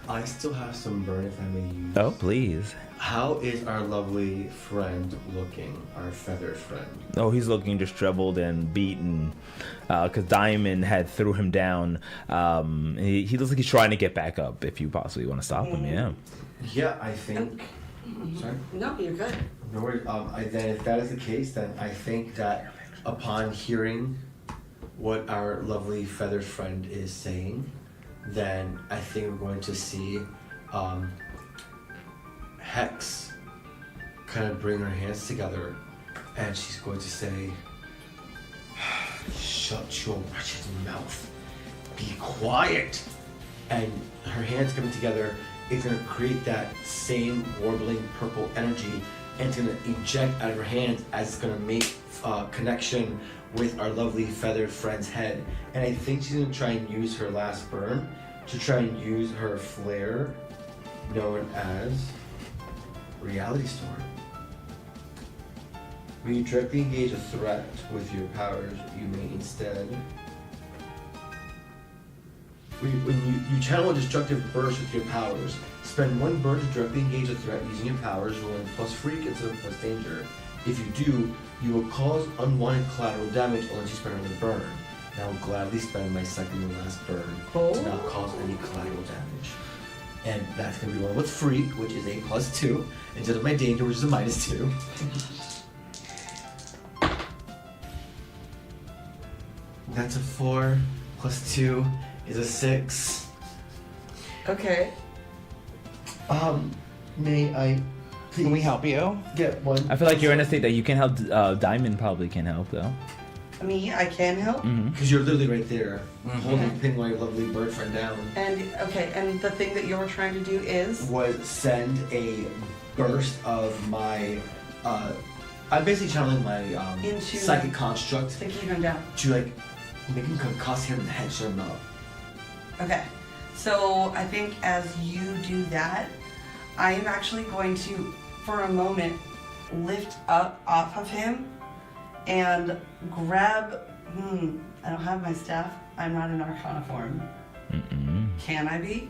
I still have some burn if I may use.
Oh, please.
How is our lovely friend looking? Our feathered friend.
Oh, he's looking disheveled and beaten, because Diamond had threw him down. He looks like he's trying to get back up. If you possibly want to stop him, yeah.
Yeah, I think. Sorry.
No, you're good.
No worries. Then if that is the case, then I think that upon hearing what our lovely feathered friend is saying, then I think we're going to see Hex kind of bring her hands together, and she's going to say, "Shut your wretched mouth. Be quiet." And her hands coming together, it's going to create that same warbling purple energy, and it's going to eject out of her hands as it's going to make connection with our lovely feathered friend's head. And I think she's going to try and use her last burn to try and use her flare known as Reality Storm. When you directly engage a threat with your powers, you may instead... When you channel a destructive burst with your powers, spend one burn to directly engage a threat using your powers, rolling plus freak instead of plus danger. If you do, you will cause unwanted collateral damage unless you spend another burn. And I will gladly spend my second and last burn to not cause any collateral damage. And that's going to be rolling with freak, which is a +2, instead of my danger, which is a -2. That's a 4, +2 is a 6.
Okay.
May I please
Can we help you?
get one?
I feel like you're in a state that you can help. Diamond probably can help though.
Me, I can help.
Because you're literally right there, holding pinning my lovely bird friend down.
And okay, and the thing that you're trying to do is
Was send a burst of my, I'm basically channeling my
Into-
psychic construct
to keep him down.
to like make him concuss him in the head, shut him up.
Okay. So I think as you do that, I am actually going to, for a moment, lift up off of him and grab. I don't have my staff. I'm not in Arcana form. Can I be?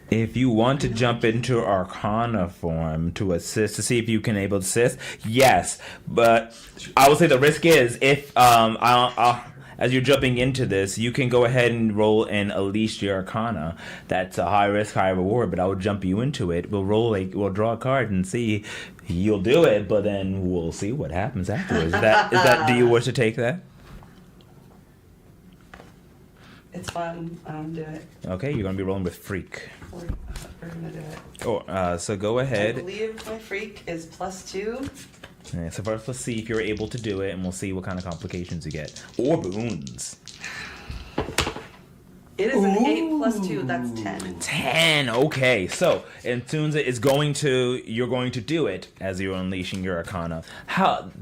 If you want to jump into Arcana form to assist, to see if you can able to assist, yes. But I will say the risk is if as you're jumping into this, you can go ahead and roll an Unleash your Arcana. That's a high risk, high reward. But I will jump you into it. We'll draw a card and see. You'll do it, but then we'll see what happens afterwards. Is that? Do you wish to take that?
It's fun. Do it.
Okay, you're gonna be rolling with Freak.
We're gonna do it.
Oh, so go
I
ahead.
believe my freak is +2.
Yeah, so first, let's see if you're able to do it, and we'll see what kind of complications you get. Or boons.
It is an 8 +2. That's 10.
10. Okay, so as soon as you're going to do it as you're unleashing your Arcana.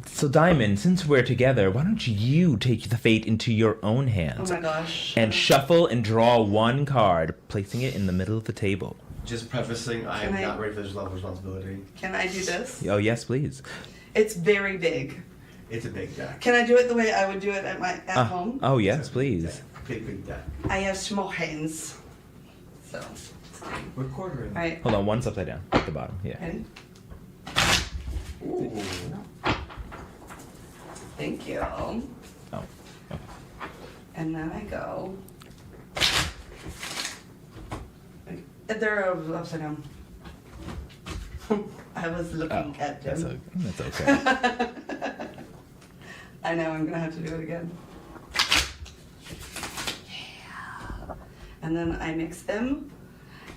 So Diamond, since we're together, why don't you take the fate into your own hands
Oh my gosh.
and shuffle and draw one card, placing it in the middle of the table.
Just prefacing, I am
Can I-
not ready for this level of responsibility.
Can I do this?
Oh yes, please.
It's very big.
It's a big deck.
Can I do it the way I would do it at home?
Oh yes, please.
Big deck.
I have small hands. So,
We're quartering.
alright.
Hold on, one's upside down at the bottom. Yeah.
Ready?
Ooh.
Thank you.
Oh. Okay.
And then I go. They're upside down. I was looking at them.
That's okay.
I know, I'm gonna have to do it again. Yeah. And then I mix them,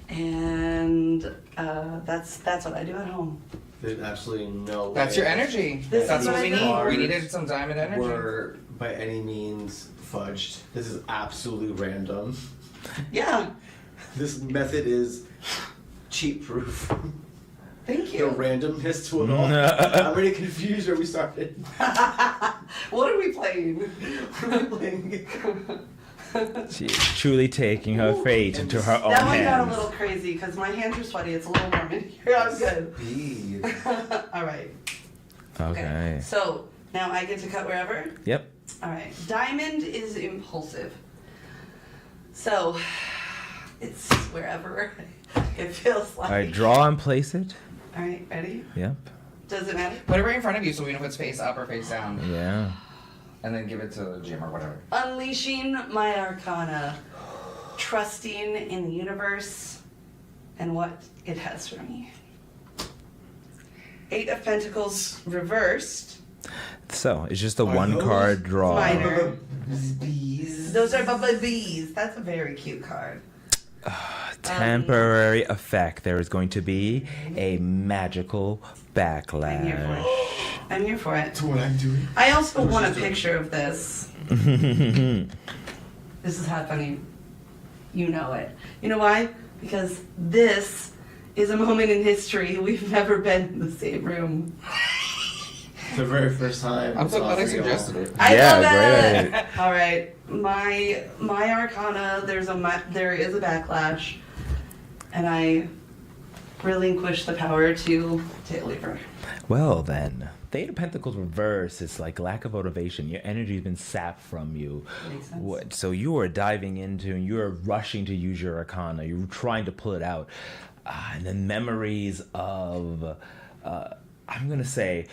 and that's what I do at home.
There's absolutely no way.
That's your energy.
This
That's
is
what
what
we
I
need.
know.
We needed some diamond energy.
Were by any means fudged. This is absolutely random.
Yeah,
This method is cheat proof.
thank
The
you.
randomness to it all. I'm already confused where we started.
What are we playing?
She is truly taking her fate into her own
That one got a
hands.
little crazy because my hands are sweaty. It's a little warm in here. I'm good.
Speed.
All right.
Okay.
So now I get to cut wherever.
Yep.
All right. Diamond is impulsive. So it's wherever it feels like.
All right, draw and place it.
All right. Ready?
Yep.
Does it matter?
Put it right in front of you so we know if it's face up or face down.
Yeah.
And then give it to Jim or whatever.
Unleashing my arcana. Trusting in the universe and what it has for me. 8 of Pentacles reversed.
So it's just a
Are
one
those
card draw.
Minor.
Bees.
Those are Bubba Bees. That's a very cute card.
Temporary effect. There is going to be a magical
I'm here for
backlash.
it. I'm here for it.
That's what I'm doing.
I also
What
want a
she's doing.
picture of this. This is happening. You know it. You know why? Because this is a moment in history. We've never been in the same room.
The very first time.
I'm so glad I
saw
suggested it.
I
Yeah,
love
great
it. All right, my arcana. There is a backlash, and I relinquish the power to TaleWeaver.
Well then, the Eight of Pentacles reverse is like lack of motivation. Your energy has been sapped from you.
Makes sense.
What? So you are diving into and you are rushing to use your arcana. You're trying to pull it out. And then memories of, I'm going to say,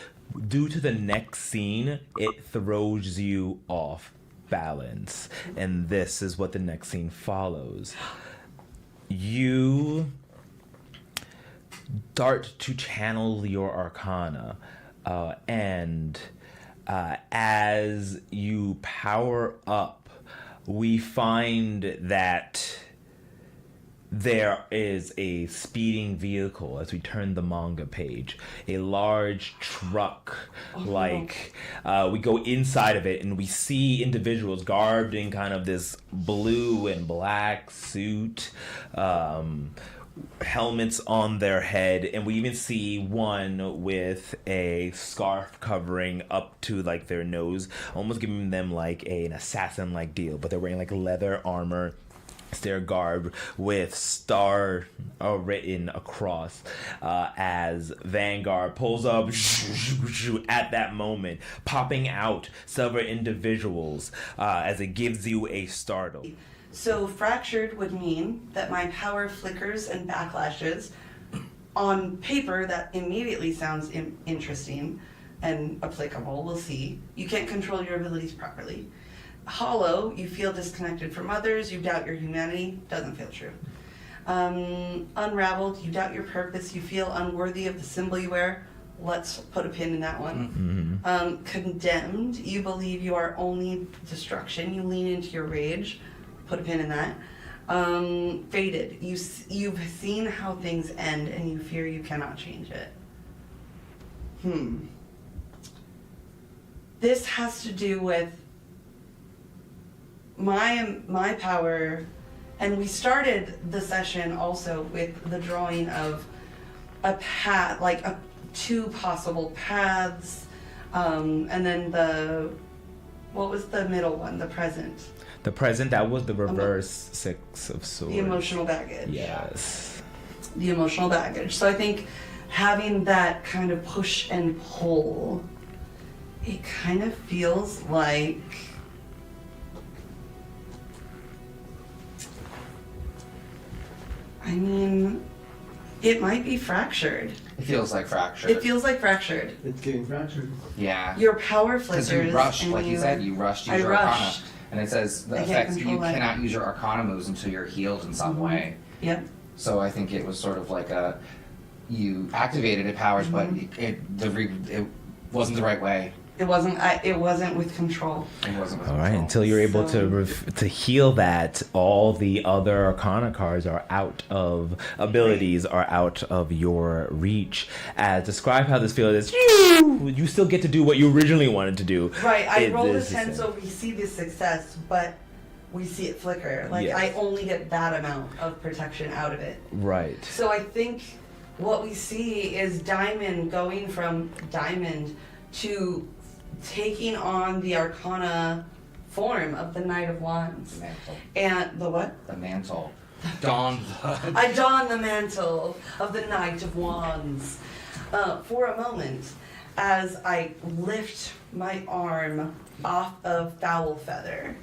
due to the next scene, it throws you off balance. And this is what the next scene follows. You start to channel your arcana, and as you power up, we find that there is a speeding vehicle as we turn the manga page. A large truck, we go inside of it and we see individuals garbed in kind of this blue and black suit, helmets on their head, and we even see one with a scarf covering up to like their nose, almost giving them like an assassin like deal, but they're wearing like leather armor. They're garbed with star written across, as Vanguard pulls up at that moment, popping out several individuals as it gives you a startle.
So fractured would mean that my power flickers and backlashes. On paper, that immediately sounds interesting and applicable. We'll see. You can't control your abilities properly. Hollow, you feel disconnected from others, you doubt your humanity, doesn't feel true. Unraveled, you doubt your purpose, you feel unworthy of the symbol you wear. Let's put a pin in that one. Condemned, you believe you are only destruction, you lean into your rage. Put a pin in that. Fated, you've seen how things end and you fear you cannot change it. This has to do with my power, and we started the session also with the drawing of a path, like two possible paths, and then what was the middle one, the present?
The present, that was the reverse Six of Swords.
The emotional baggage.
Yes.
The emotional baggage. So I think having that kind of push and pull, it kind of feels like it might be fractured.
It feels like fractured.
It feels like fractured.
It's getting fractured.
Yeah.
Your power
Because
flickers.
you rushed,
and
like you said, you rushed to use
I
your
rushed.
arcana. And it says the
I can't
effects, you
control that.
cannot use your arcana moves until you're healed in some way.
Yep.
So I think it was sort of like you activated it powers, but it wasn't the right way.
It wasn't. It wasn't with control.
It wasn't with
All right,
control.
until you're able
So-
to heal that, all the other Arcana cards are out of abilities, are out of your reach. Describe how this feels. You still get to do what you originally wanted to do.
Right. I rolled a
This is
10,
it.
so we see the success, but we see it flicker. Like
Yes.
I only get that amount of protection out of it.
Right.
So I think what we see is Diamond going from Diamond to taking on the Arcana form of the Knight of Wands.
Mantle.
And the what?
The mantle. Don.
I don the mantle of the Knight of Wands for a moment as I lift my arm off of Foul Feather.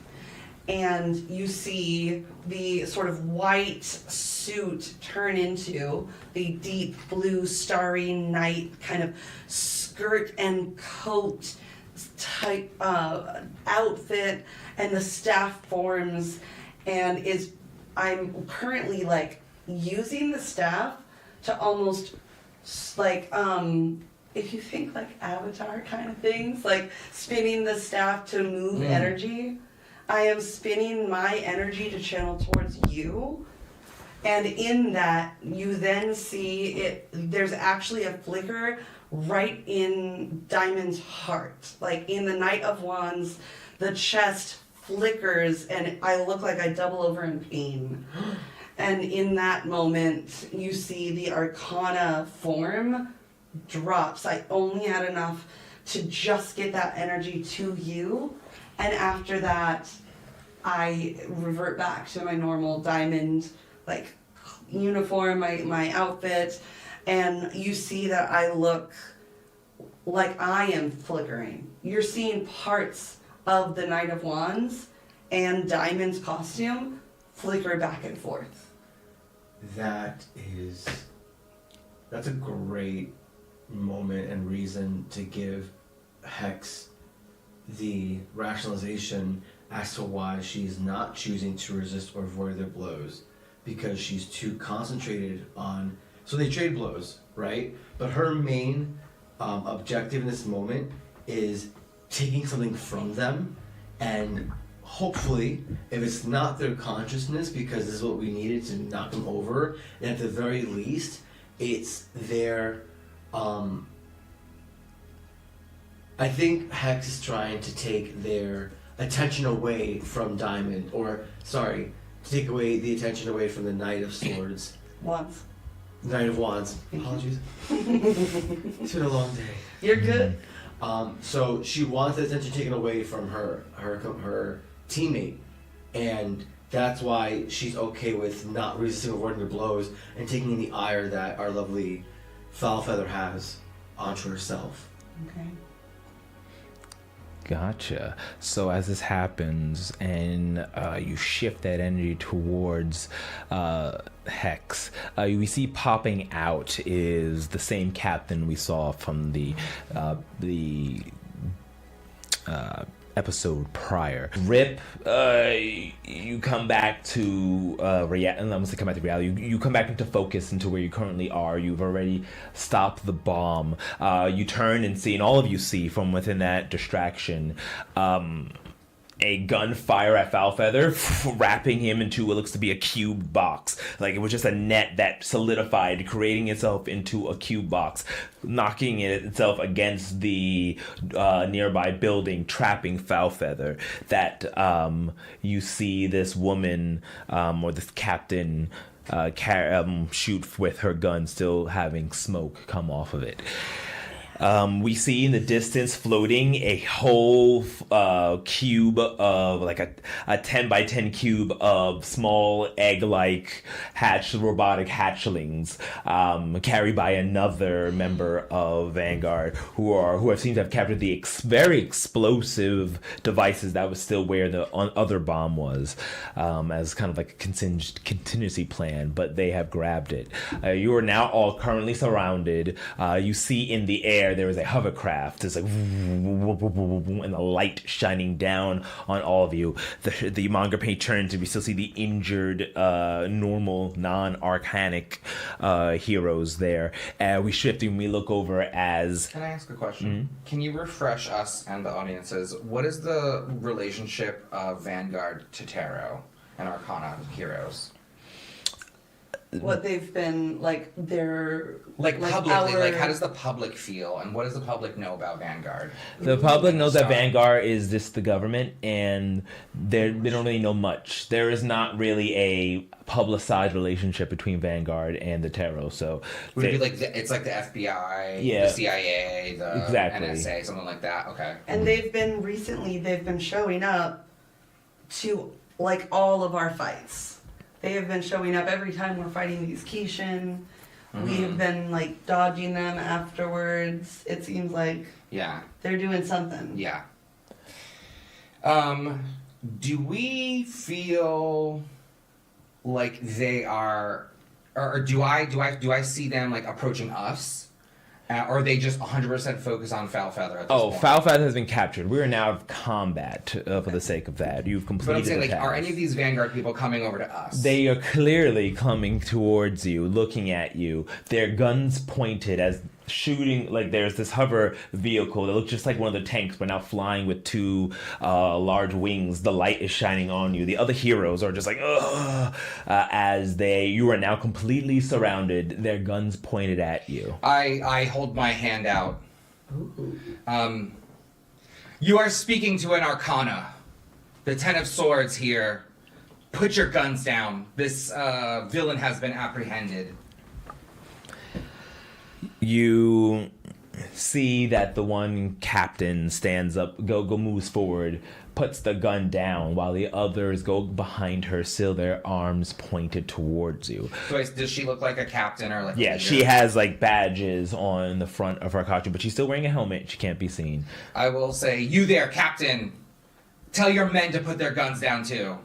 And you see the sort of white suit turn into the deep blue starry night kind of skirt and coat type outfit, and the staff forms, and I'm currently like using the staff to almost like if you think like Avatar kind of things, like spinning the staff to move energy. I am spinning my energy to channel towards you. And in that, you then see it, there's actually a flicker right in Diamond's heart. Like in the Knight of Wands, the chest flickers and I look like I double over in pain. And in that moment, you see the Arcana form drops. I only had enough to just get that energy to you. And after that, I revert back to my normal diamond, like, uniform, my outfit, and you see that I look like I am flickering. You're seeing parts of the Knight of Wands and Diamond's costume flicker back and forth.
That's a great moment and reason to give Hex the rationalization as to why she's not choosing to resist or avoid their blows, because she's too concentrated on, so they trade blows, right? But her main objective in this moment is taking something from them, and hopefully, if it's not their consciousness, because this is what we needed to knock them over, and at the very least, it's their I think Hex is trying to take their attention away from Diamond, or sorry, to take away the attention away from the Knight of Swords.
Wands.
Knight of Wands. Apologies. It's been a long day.
You're good.
So she wants the attention taken away from her teammate, and that's why she's okay with not resisting avoiding the blows and taking the ire that our lovely Foulfeather has onto herself.
Okay.
Gotcha. So as this happens and you shift that energy towards Hex, we see popping out is the same captain we saw from the episode prior. Rip, you come back to reality. You come back into focus into where you currently are. You've already stopped the bomb. You turn and see, and all of you see from within that distraction, a gunfire at Foulfeather, wrapping him into what looks to be a cube box. Like it was just a net that solidified, creating itself into a cube box, knocking itself against the nearby building, trapping Foulfeather. That you see this woman or this captain shoot with her gun, still having smoke come off of it. We see in the distance floating a whole cube of like a 10 by 10 cube of small egg-like robotic hatchlings, carried by another member of Vanguard who seem to have captured the very explosive devices that was still where the other bomb was, as kind of like a contingency plan, but they have grabbed it. You are now all currently surrounded. You see in the air there is a hovercraft. It's like, and the light shining down on all of you. The manga page turns, and we still see the injured, normal, non-arcanic heroes there. We shift and we look over as.
Can I ask a question? Mm-hmm. Can you refresh us and the audiences? What is the relationship of Vanguard to Tarot and Arcana heroes?
what they've been like. Their
Like publicly,
our-
like how does the public feel, and what does the public know about Vanguard?
The public knows that
Sorry.
Vanguard is just the government, and they don't really know much. There is not really a publicized relationship between Vanguard and the Tarot. So
Would it
they-
be like it's like the FBI,
Yeah.
the CIA, the
Exactly.
NSA, something like that? Okay.
And they've been showing up to like all of our fights. They have been showing up every time we're fighting these Kishin. We have been like dodging them afterwards. It seems like
Yeah.
they're doing something.
Yeah. Do we feel like they are, or do I see them like approaching us, or are they just 100% focused on Foul Feather at this
Oh,
point?
Foul Feather has been captured. We are now out of combat for the sake of that. You've
But I'm
completed
saying,
the
like, are
task.
any of these Vanguard people coming over to us?
They are clearly coming towards you, looking at you. Their guns pointed as shooting, like there's this hover vehicle that looks just like one of the tanks, but now flying with two large wings. The light is shining on you. The other heroes are just like, ugh, as you are now completely surrounded. Their guns pointed at you.
I hold my hand out. You are speaking to an Arcana. The Ten of Swords here. Put your guns down. This villain has been apprehended.
You see that the one captain stands up, moves forward, puts the gun down, while the others go behind her, still their arms pointed towards you.
So does she look like a captain or like? a
Yeah,
leader?
she has like badges on the front of her costume, but she's still wearing a helmet. She can't be seen.
I will say, you there, Captain. Tell your men to put their guns down too.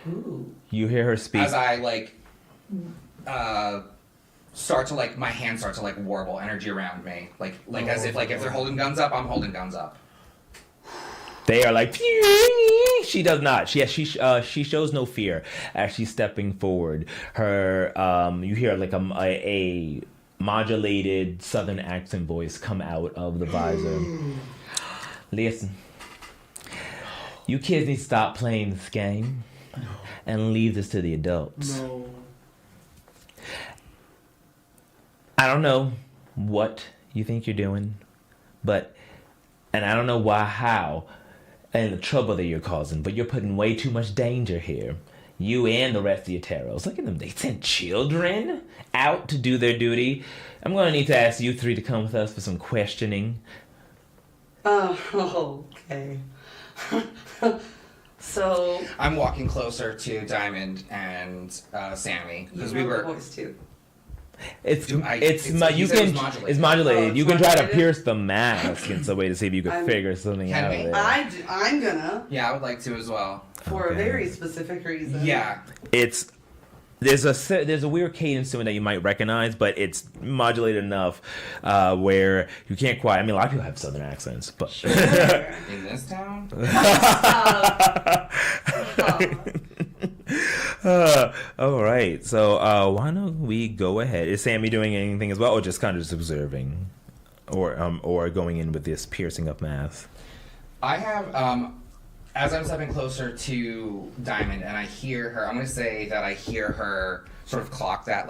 Ooh.
You hear her speak.
As I start to my hands start to warble energy around me, like as if if they're holding guns up, I'm holding guns up.
They are like, she does not. She shows no fear as she's stepping forward. Her, you hear like a modulated southern accent voice come out of the visor. Listen, you kids need to stop playing this game and leave this to the adults.
No.
I don't know what you think you're doing, and I don't know how, and the trouble that you're causing, but you're putting way too much danger here. You and the rest of your Taros. Look at them. They sent children out to do their duty. I'm going to need to ask you three to come with us for some questioning.
Oh, okay. So
I'm walking closer to Diamond and Sammy because we were.
voice too.
It's
You said it was modulated.
It's modulated.
Oh,
You
it's
can try to
modulated?
pierce the mask in some way to see if you can figure something
Can
out
we?
of it.
I'm gonna
Yeah, I would like to as well.
for a
Okay.
very specific reason.
Yeah.
There's a weird cadence to it that you might recognize, but it's modulated enough where you can't quite. I mean, a lot of people have southern accents, but
Sure.
In this town.
all right. So why don't we go ahead? Is Sammy doing anything as well, or just kind of just observing, or going in with this piercing of math?
I have as I'm stepping closer to Diamond and I hear her, I'm going to say that I hear her sort of clock that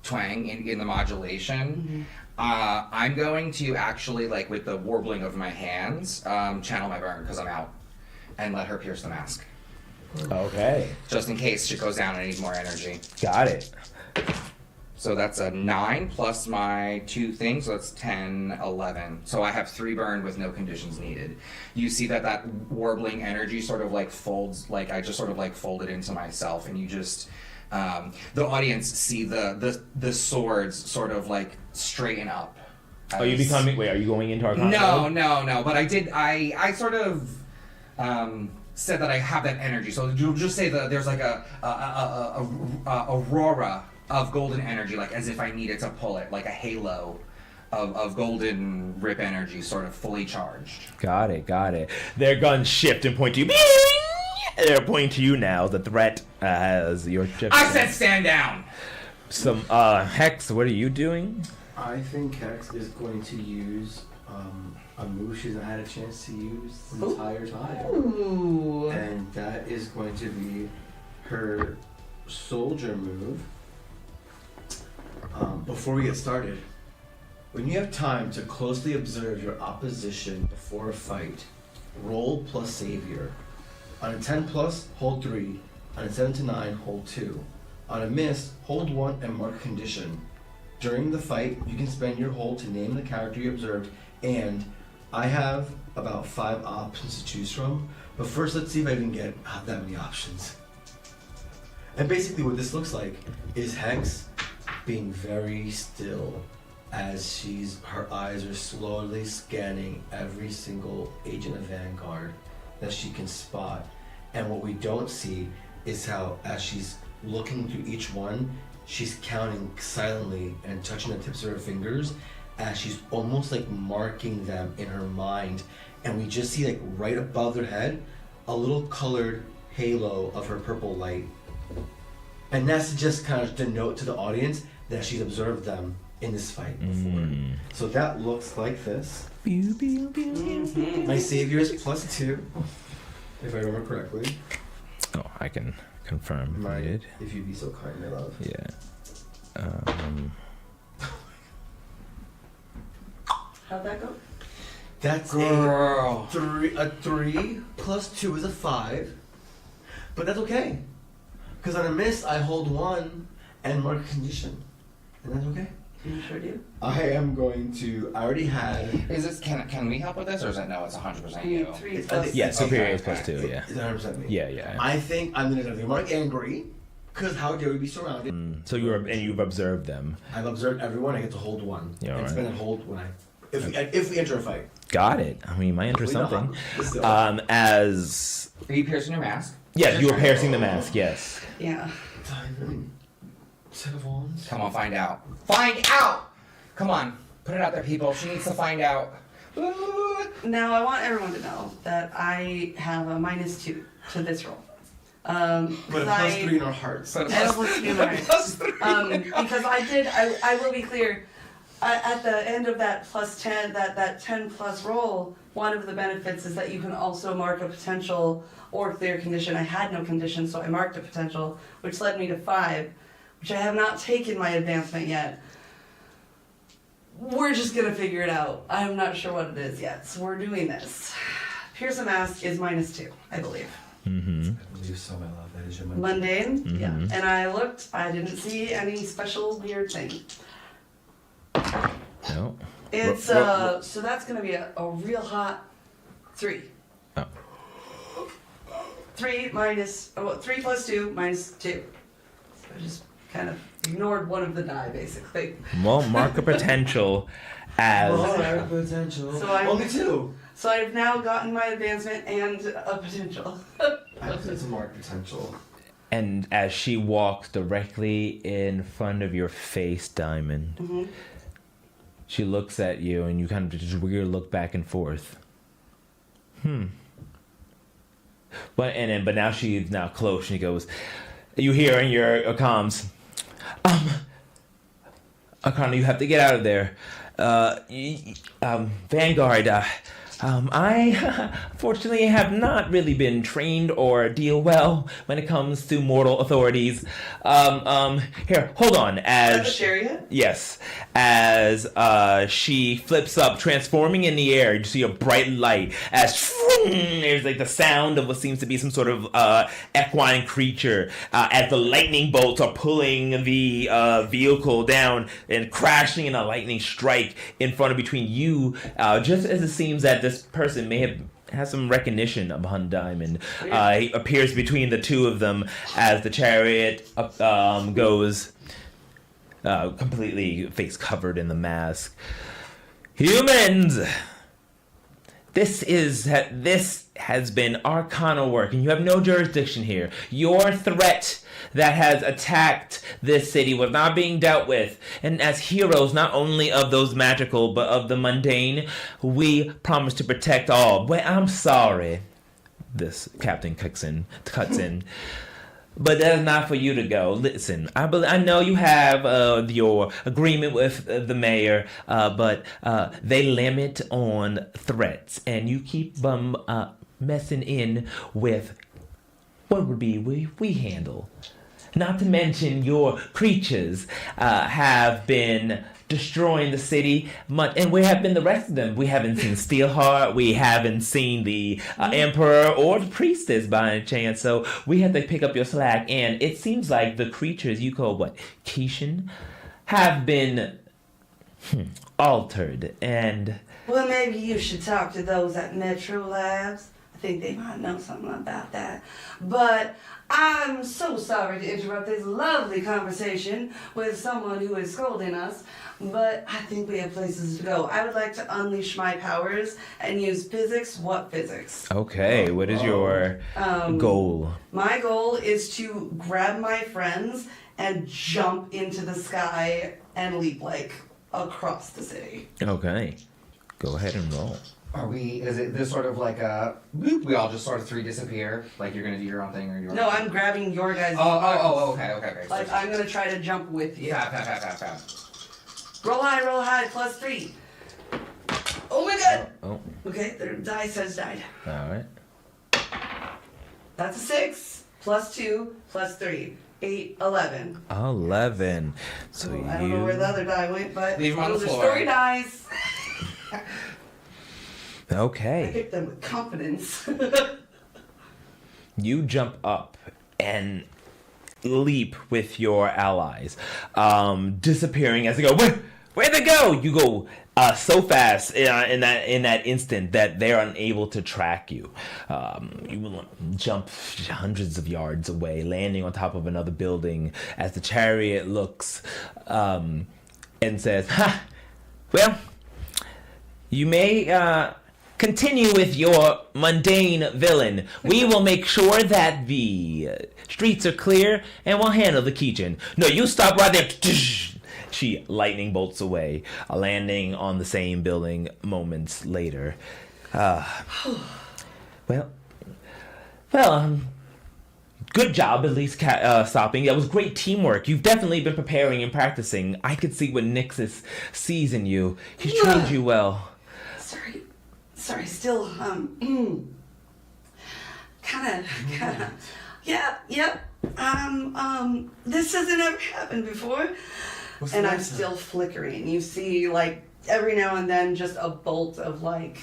twang in the modulation. I'm going to actually, with the warbling of my hands, channel my burn because I'm out and let her pierce the mask.
Okay,
Just in case shit goes down and I need more energy.
got it.
So that's a 9 plus my 2 things, so that's 10, 11. So I have 3 burn with no conditions needed. You see that warbling energy sort of folds, I just sort of folded into myself, and you just, the audience see the swords sort of straighten up.
Are you going into our convo?
No, but I sort of, said that I have that energy. So you'll just say that there's a aurora of golden energy, as if I needed to pull it, like a halo of golden rip energy, sort of fully charged.
Got it. Their guns shift and point to you. They're pointing to you now. The threat has your.
I said stand down!
Some Hex. What are you doing?
I think Hex is going to use a move she hasn't had a chance to use the entire time.
Ooh.
And that is going to be her soldier move. Before we get started, when you have time to closely observe your opposition before a fight, roll plus savior. On a 10 plus, hold 3. On a 7 to 9, hold 2. On a miss, hold 1 and mark condition. During the fight, you can spend your hold to name the character you observed, and I have about 5 options to choose from, but first let's see if I can get that many options. And basically what this looks like is Hex being very still as her eyes are slowly scanning every single agent of Vanguard that she can spot. And what we don't see is how, as she's looking through each one, she's counting silently and touching the tips of her fingers as she's almost like marking them in her mind. And we just see, like, right above their head, a little colored halo of her purple light. And that's to just kind of denote to the audience that she's observed them in this fight before. So that looks like this. My savior is +2, if I remember correctly.
Oh, I can confirm.
If you'd be so kind, my love.
Yeah.
How'd that go?
That's
Girl.
a 3 plus 2 is a 5. But that's okay. Because on a miss, I hold 1 and mark a condition. And that's okay.
You sure do?
I already had...
Is this, can we help with this, or is it no, it's 100% you?
3 plus.
Yeah, superior
Okay,
is plus
okay.
2, yeah.
It's 100% me.
Yeah.
I think I'm going to mark angry, because how dare we be surrounded?
So you've observed them.
I've observed everyone, I get to hold 1.
Yeah,
and
right.
spend a hold when if we enter a fight.
Got it. I mean, might enter
We know
something.
how-
As...
Are you piercing your mask?
Yeah, you were piercing the mask, yes.
Yeah.
Diamond. Set of wands.
Come on, find out. Find out! Come on, put it out there, people. She needs to find out.
Now I want everyone to know that I have a -2 to this roll.
But a +3 in our hearts.
So
I have a +3 in my heart. Because I will be clear, at the end of that +10, that 10 plus roll, one of the benefits is that you can also mark a potential or clear condition. I had no condition, so I marked a potential, which led me to 5, which I have not taken my advancement yet. We're just gonna figure it out. I'm not sure what it is yet, so we're doing this. Pierce a mask is -2, I believe.
Mm-hmm.
I believe so, my love. That is your
Mundane,
Mhm.
yeah. And I looked, I didn't see any special weird thing.
No.
It's, so that's gonna be a real hot 3.
Oh.
3 plus 2 minus 2. So I just kind of ignored one of the die, basically.
Well, mark a potential as...
potential.
So I'm-
Only 2.
So I've now gotten my advancement and a potential.
I hope it's a mark potential.
And as she walks directly in front of your face, Diamond,
Mm-hmm.
she looks at you and you kind of just weird look back and forth. But now she's now close. She goes, you hear in your comms, Akana, you have to get out of there. Vanguard, I fortunately have not really been trained or deal well when it comes to mortal authorities. Here, hold on.
At the chariot?
Yes, as she flips up, transforming in the air, you see a bright light as there's like the sound of what seems to be some sort of equine creature as the lightning bolts are pulling the vehicle down and crashing in a lightning strike in front of between you, just as it seems that this person may have some recognition upon Diamond. He appears between the two of them as the chariot goes completely face covered in the mask. Humans, this has been Arcana work, and you have no jurisdiction here. Your threat that has attacked this city was not being dealt with, and as heroes not only of those magical but of the mundane, we promise to protect all. Well, I'm sorry, this captain cuts in, but that is not for you to go. Listen, I know you have your agreement with the mayor, but they limit on threats, and you keep messing in with what would be we handle. Not to mention your creatures have been destroying the city, and where have been the rest of them? We haven't seen Steelheart, we haven't seen the Emperor or the Priestess by any chance, so we have to pick up your slack, and it seems like the creatures you call, Kishin, have been altered, and...
Well, maybe you should talk to those at Metro Labs. I think they might know something about that. But I'm so sorry to interrupt this lovely conversation with someone who is scolding us, but I think we have places to go. I would like to unleash my powers and use physics. What physics?
Okay, what is your goal?
My goal is to grab my friends and jump into the sky and leap across the city.
Okay, go ahead and roll.
Is it this sort of like a, boop, we all just sort of three disappear? Like you're gonna do your own thing or your own
No,
thing?
I'm grabbing your guys'
Okay.
Like, I'm gonna try to jump with you.
Fab.
Roll high, +3. Oh my god!
Oh,
Okay, the dice has died.
alright.
That's a 6, +2, +3. 8, 11.
11. So
I don't know where the other die went, but
Leave 'em on the
those are
floor.
story dice. I
Okay.
picked them with confidence.
You jump up and leap with your allies, disappearing as they go. Where'd they go? You go so fast in that instant that they're unable to track you. You will jump hundreds of yards away, landing on top of another building as the chariot looks and says, "Ha! Well, you may continue with your mundane villain. We will make sure that the streets are clear, and we'll handle the kitchen. No, you stop right there." She lightning bolts away, landing on the same building moments later. Good job at least stopping. That was great teamwork. You've definitely been preparing and practicing. I could see what Nixus sees in you. He's trained you well.
Sorry, still, kinda, yep. This hasn't ever happened before. And I'm still flickering. You see, every now and then, just a bolt of, the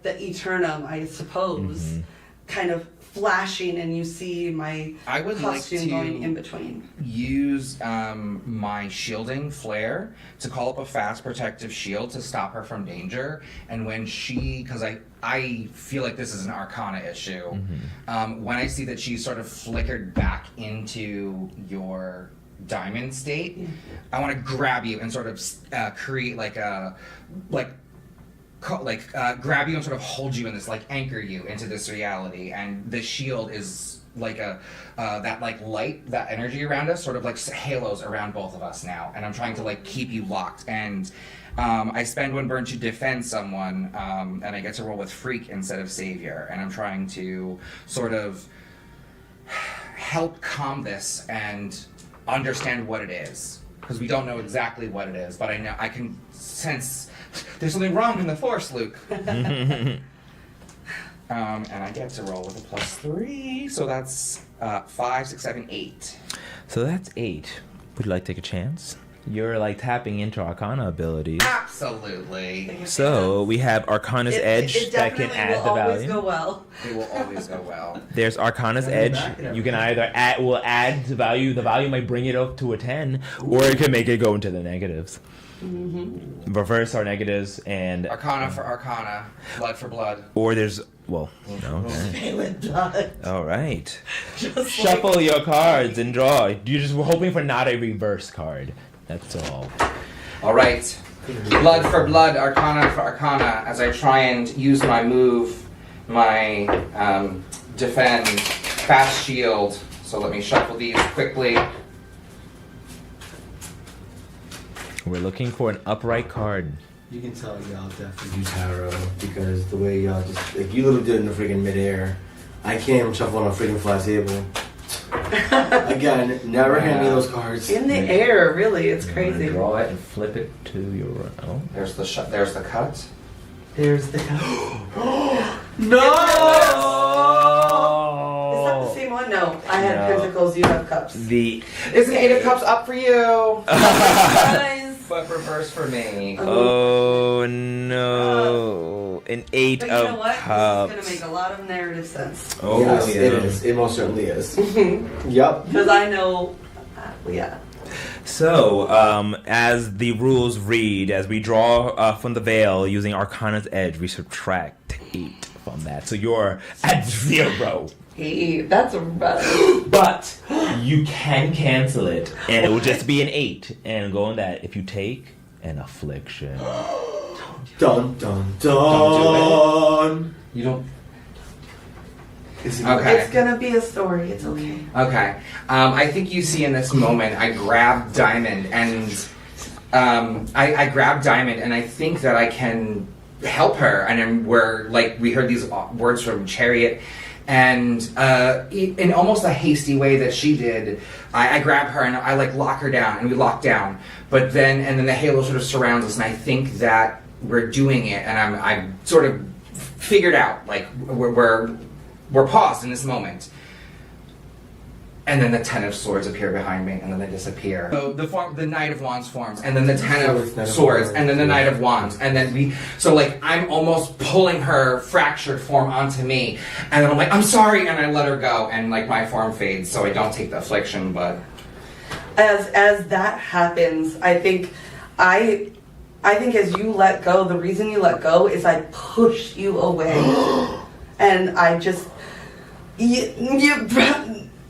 Eternum, I suppose, kind of flashing, and you see my
I would like
costume
to
going in between.
use my shielding flare to call up a fast protective shield to stop her from danger. And when because I feel like this is an Arcana issue, when I see that she's sort of flickered back into your diamond state, I want to grab you and sort of create grab you and sort of hold you in this, anchor you into this reality. And the shield is that light, that energy around us sort of halos around both of us now. And I'm trying to keep you locked. And I spend one burn to defend someone, and I get to roll with Freak instead of Savior. And I'm trying to sort of help calm this and understand what it is, because we don't know exactly what it is, but I can sense there's something wrong in the Force, Luke. And I get to roll with a +3, so that's 5, 6, 7, 8.
So that's 8. Would you like to take a chance? You're tapping into Arcana abilities.
Absolutely.
So we have Arcana's Edge that can add the value.
It will
always go well.
There's Arcana's Edge. You can either add the value. The value might bring it up to a 10, or it can make it go into the negatives. Reverse our negatives and
Arcana for Arcana, blood for blood.
Or there's no.
Blood.
All right. Shuffle your cards and draw. You're just hoping for not a reverse card. That's all.
All right. Blood for blood, Arcana for Arcana, as I try and use my move, my defend, fast shield. So let me shuffle these quickly.
We're looking for an upright card.
You can tell y'all definitely do tarot because the way y'all just you literally did it in the freaking midair. I can't even shuffle on a freaking flat table. Again, never hand me those cards.
In the air, really, it's crazy.
Draw it and flip it to your
There's the there's the cut.
There's the
No!
Is that the same one? No. I have pentacles, you have cups.
Is an 8 of Cups up for you?
Guys.
But reverse for me.
Oh no. An 8
But you
of
know what?
cups.
This is going to make a lot of narrative sense.
Oh,
yes,
yeah.
it is. It most certainly is. Yep.
Because I know, yeah.
So, as the rules read, as we draw from the veil using Arcana's Edge, we subtract 8 from that. So you're at 0.
Hey, that's a rough.
But you can cancel it, and it will just be an 8. And go on that if you take an affliction.
Dun dun dun.
Don't do You don't. Okay.
It's gonna be a story. It's okay.
Okay. I think you see in this moment, I grab Diamond and I grab Diamond and I think that I can help her. And then we heard these words from Chariot, and in almost a hasty way that she did, I grab her and I lock her down and we lock down. But then the halo sort of surrounds us, and I think that we're doing it, and I'm sort of figured out we're paused in this moment. And then the 10 of Swords appear behind me, and then they disappear. So the Knight of Wands forms, and then the 10 of Swords, and then the Knight of Wands, and then I'm almost pulling her fractured form onto me, and then I'm like, I'm sorry, and I let her go, and my form fades, so I don't take the affliction, but...
As that happens, I think as you let go, the reason you let go is I push you away. And I just...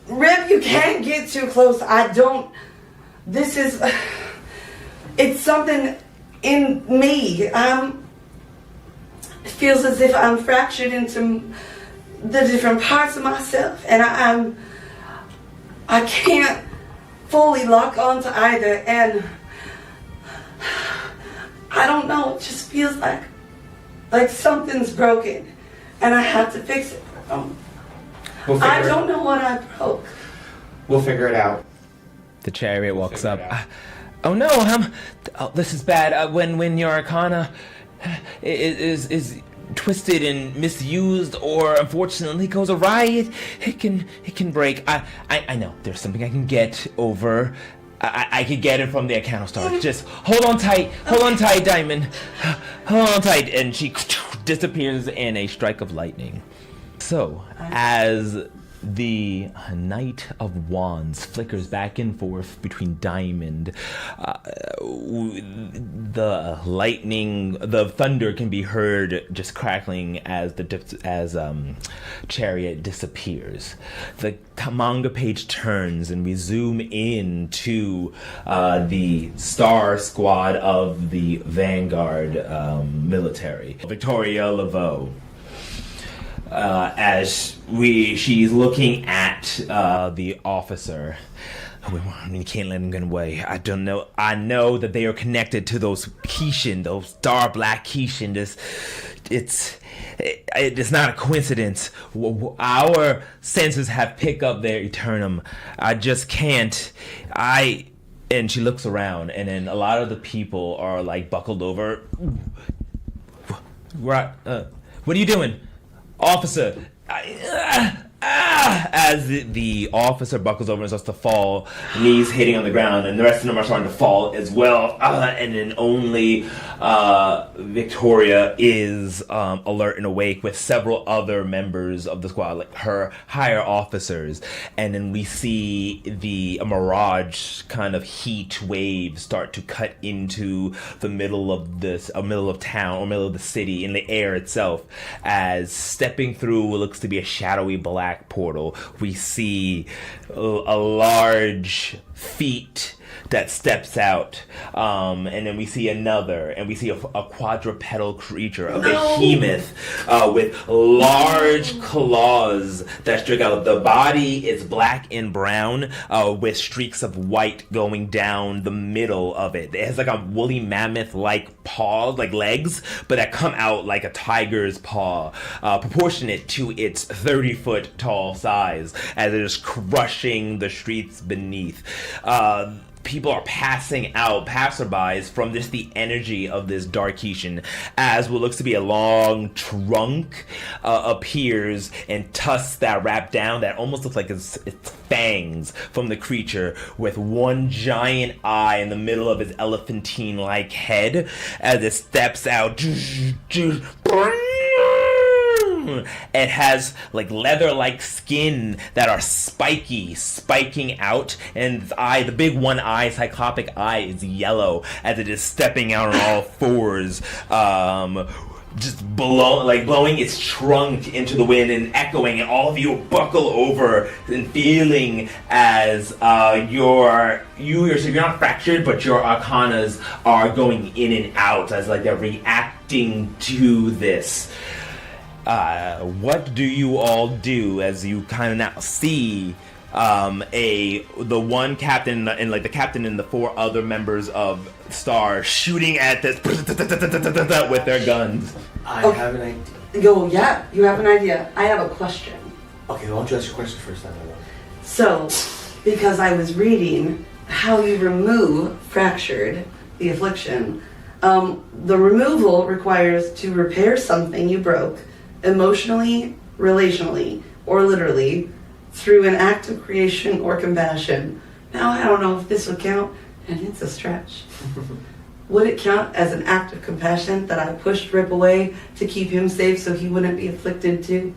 Rip, you can't get too close. This is... It's something in me. It feels as if I'm fractured into the different parts of myself. And I can't fully lock onto either. And I don't know. It just feels like something's broken. And I have to fix it. I don't know what I broke.
We'll figure it out.
The Chariot walks up. Oh no, this is bad. When your Arcana is twisted and misused, or unfortunately goes awry, it can break. I know there's something I can get over. I could get it from the Arcana Star. Just hold on tight, Diamond. Hold on tight, and she disappears in a strike of lightning. So, as the Knight of Wands flickers back and forth between Diamond, the lightning, the thunder can be heard just crackling as Chariot disappears. The manga page turns and we zoom in to the star squad of the Vanguard military. Victoria Laveau. As she's looking at the officer. We can't let him get away. I don't know. I know that they are connected to those Kishin, those dark black Kishin. It's not a coincidence. Our senses have picked up their Eternum. I just can't. And she looks around, and then a lot of the people are buckled over. What are you doing? Officer, as the officer buckles over and starts to fall, knees hitting on the ground, and the rest of them are starting to fall as well. And then only Victoria is alert and awake, with several other members of the squad, her higher officers. And then we see the mirage kind of heat wave start to cut into the middle of town, or middle of the city, in the air itself, as stepping through what looks to be a shadowy black portal, we see a large feet that steps out, and then we see another, and we see a quadrupedal creature, a behemoth with large claws that stick out. The body is black and brown with streaks of white going down the middle of it. It has a woolly mammoth-like paws, legs, but that come out like a tiger's paw, proportionate to its 30-foot tall size, as it is crushing the streets beneath. people are passing out, passerbys, from just the energy of this Darketian, as what looks to be a long trunk appears, and tusks that wrap down that almost looks like it's fangs from the creature, with one giant eye in the middle of his elephantine-like head as it steps out. It has like leather-like skin that are spiking out, and its eye, the big one eye, cyclopic eye, is yellow as it is stepping out on all fours, just blowing its trunk into the wind and echoing, and all of you buckle over and feeling as you're not fractured, but your arcanas are going in and out as like they're reacting to this. What do you all do as you kind of now see the one captain and like the captain and the 4 other members of Star shooting at this with their guns?
I have an idea.
Go, yeah, you have an idea. I have a question.
Okay, why don't you ask your question first, then?
So, because I was reading how you remove fractured, the affliction, the removal requires to repair something you broke, emotionally, relationally, or literally, through an act of creation or compassion. Now, I don't know if this would count, and it's a stretch. Would it count as an act of compassion that I pushed Rip away to keep him safe so he wouldn't be afflicted too?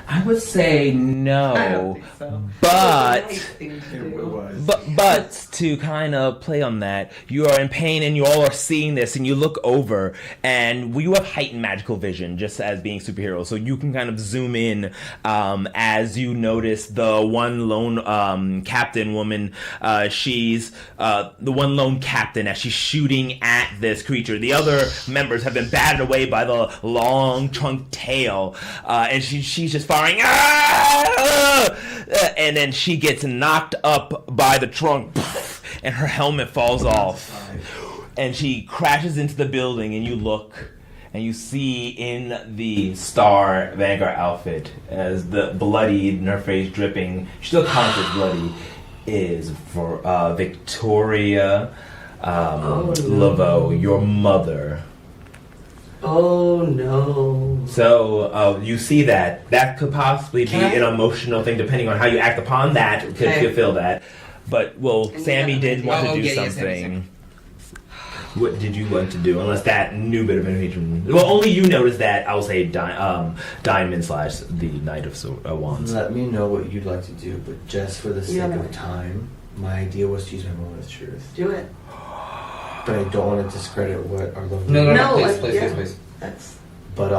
I would say no.
I don't think so.
But
It's a nice thing to do.
It was.
But to kind of play on that, you are in pain and you all are seeing this, and you look over, and you have heightened magical vision just as being superheroes, so you can kind of zoom in as you notice the one lone captain woman. She's the one lone captain as she's shooting at this creature. The other members have been batted away by the long trunk tail, and she's just firing. And then she gets knocked up by the trunk, and her helmet falls off, and she crashes into the building. And you look, and you see in the Star Vanguard outfit, as the bloodied and her face dripping, still conscious, bloody, is for Victoria Laveau, your mother.
Oh no.
So you see that could possibly be an emotional thing, depending on how you act upon that. Could fulfill that. But Sammy did want to do something. What did you want to do? Unless that new bit of information. Well, only you noticed that. I will say Diamond / the Knight of Wands.
Let me know what you'd like to do, but just for the sake of time, my idea was to use my moment of truth.
Do it.
But I don't want to discredit what our lovely.
No,
like,
please.
That's
But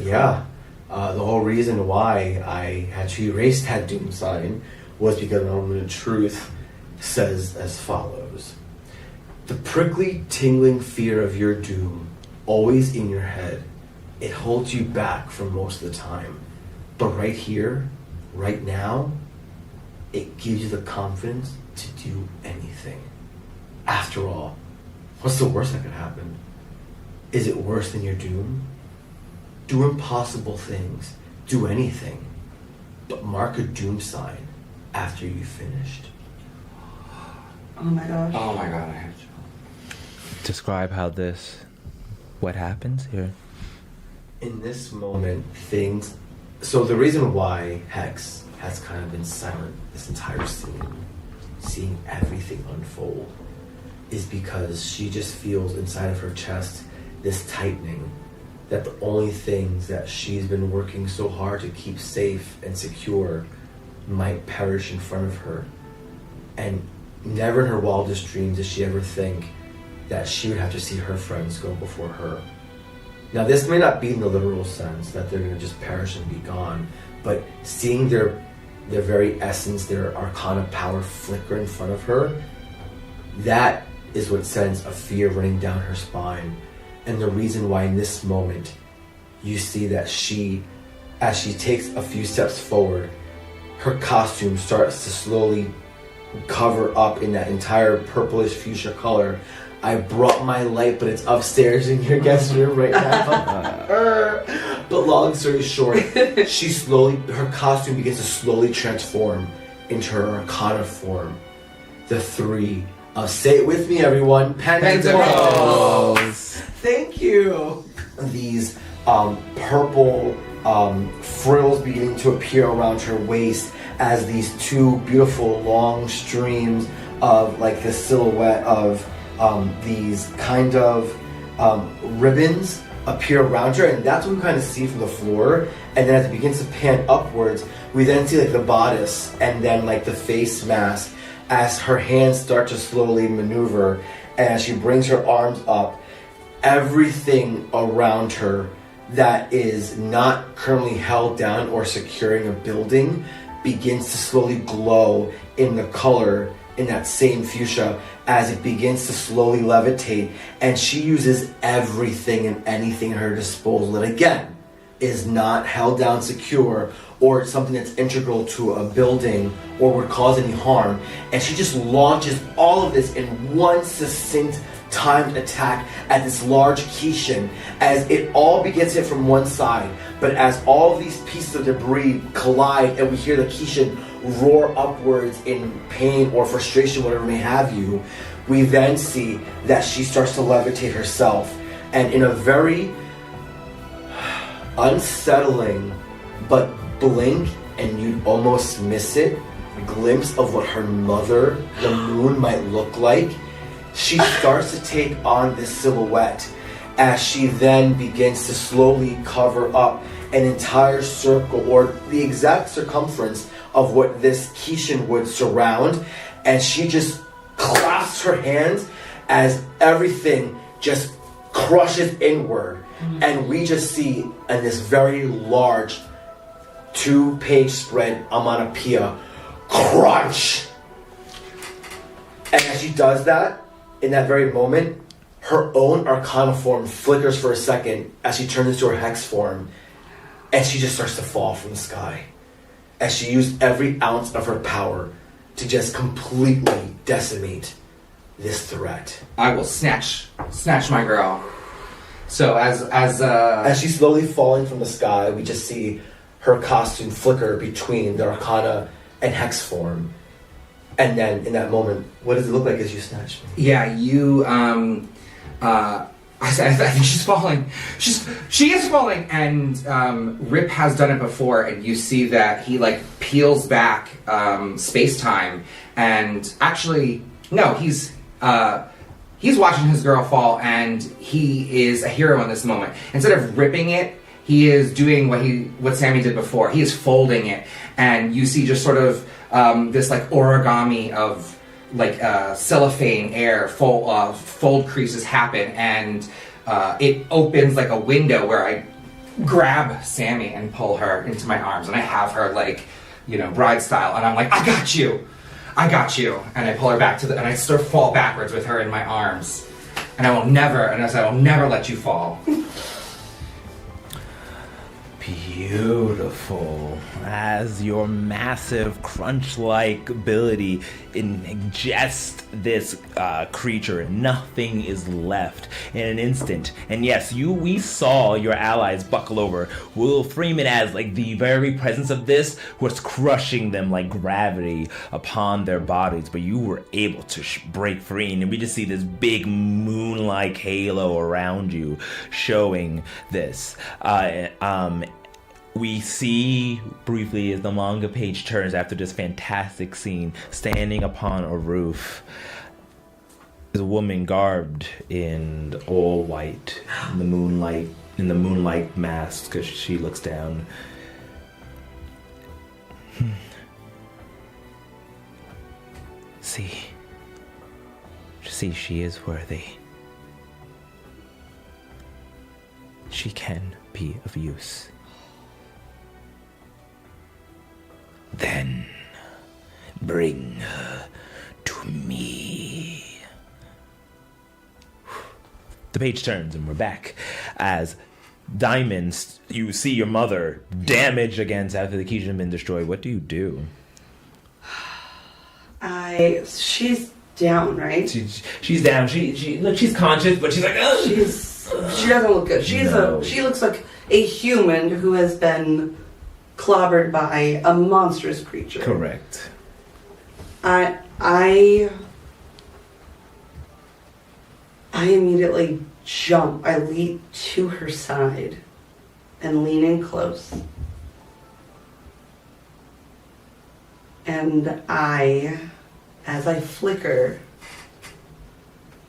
yeah, the whole reason why I had to erase that doom sign was because my moment of truth says as follows: the prickly, tingling fear of your doom, always in your head, it holds you back for most of the time. But right here, right now, it gives you the confidence to do anything. After all, what's the worst that could happen? Is it worse than your doom? Do impossible things. Do anything. But mark a doom sign after you've finished.
oh my gosh.
Oh my god, I have to.
Describe what happens here.
In this moment, things... So the reason why Hex has kind of been silent this entire scene, seeing everything unfold, is because she just feels inside of her chest this tightening, that the only things that she's been working so hard to keep safe and secure might perish in front of her. And never in her wildest dreams did she ever think that she would have to see her friends go before her. Now, this may not be in the literal sense that they're going to just perish and be gone, but seeing their very essence, their arcana power flicker in front of her, that is what sends a fear running down her spine. And the reason why in this moment you see that she, as she takes a few steps forward, her costume starts to slowly cover up in that entire purplish fuchsia color. I brought my light, but it's upstairs in your guest room right now. But long story short, her costume begins to slowly transform into her arcana form. The 3 Say it with me, everyone. Pentacles. Thank you. These purple frills beginning to appear around her waist as these two beautiful long streams of like the silhouette of these kind of ribbons appear around her, and that's what we kind of see from the floor. And then as it begins to pan upwards, we then see like the bodice and then like the face mask as her hands start to slowly maneuver, and as she brings her arms up, everything around her that is not currently held down or securing a building begins to slowly glow in the color in that same fuchsia as it begins to slowly levitate, and she uses everything and anything at her disposal that again is not held down secure or something that's integral to a building or would cause any harm, and she just launches all of this in one succinct timed attack at this large Kishin as it all begins to hit from one side, but as all of these pieces of debris collide and we hear the Kishin roar upwards in pain or frustration, whatever may have you, we then see that she starts to levitate herself, and in a very unsettling but blink and you'd almost miss it glimpse of what her mother, the moon, might look like, she starts to take on this silhouette as she then begins to slowly cover up an entire circle or the exact circumference of what this Kishin would surround, and she just clasps her hands as everything just crushes inward, and we just see in this very large 2-page spread onomatopoeia crunch. And as she does that, in that very moment, her own arcana form flickers for a second as she turns into her hex form, and she just starts to fall from the sky as she used every ounce of her power to just completely decimate this threat.
I will snatch my girl. So as
she's slowly falling from the sky, we just see her costume flicker between the arcana and hex form. And then in that moment, what does it look like as you snatch me?
Yeah, you I think she's falling. She is falling, and Rip has done it before, and you see that he like peels back space-time, and actually no, he's watching his girl fall, and he is a hero in this moment. Instead of ripping it, he is doing what Sammy did before. He is folding it, and you see just sort of this like origami of like cellophane air fold creases happen, and it opens like a window where I grab Sammy and pull her into my arms, and I have her like, you know, bride style, and I'm like, I got you, and I pull her back and I sort of fall backwards with her in my arms, and I will never let you fall.
Beautiful. As your massive crunch-like ability ingests this creature, nothing is left in an instant. And yes, we saw your allies buckle over. We'll frame it as like the very presence of this was crushing them like gravity upon their bodies, but you were able to break free, and we just see this big moon-like halo around you showing this. We see briefly as the manga page turns after this fantastic scene, standing upon a roof is a woman garbed in all white in the moonlight mask as she looks down. See, she is worthy. She can be of use. Then bring her to me. The page turns and we're back as Diamonds, you see your mother damaged against after the Kishin have been destroyed. What do you do?
She's down, right?
She's down. She's conscious, but she's like, oh.
She doesn't look good. She looks like a human who has been clobbered by a monstrous creature.
Correct.
I I immediately jump. I leap to her side and lean in close. And as I flicker,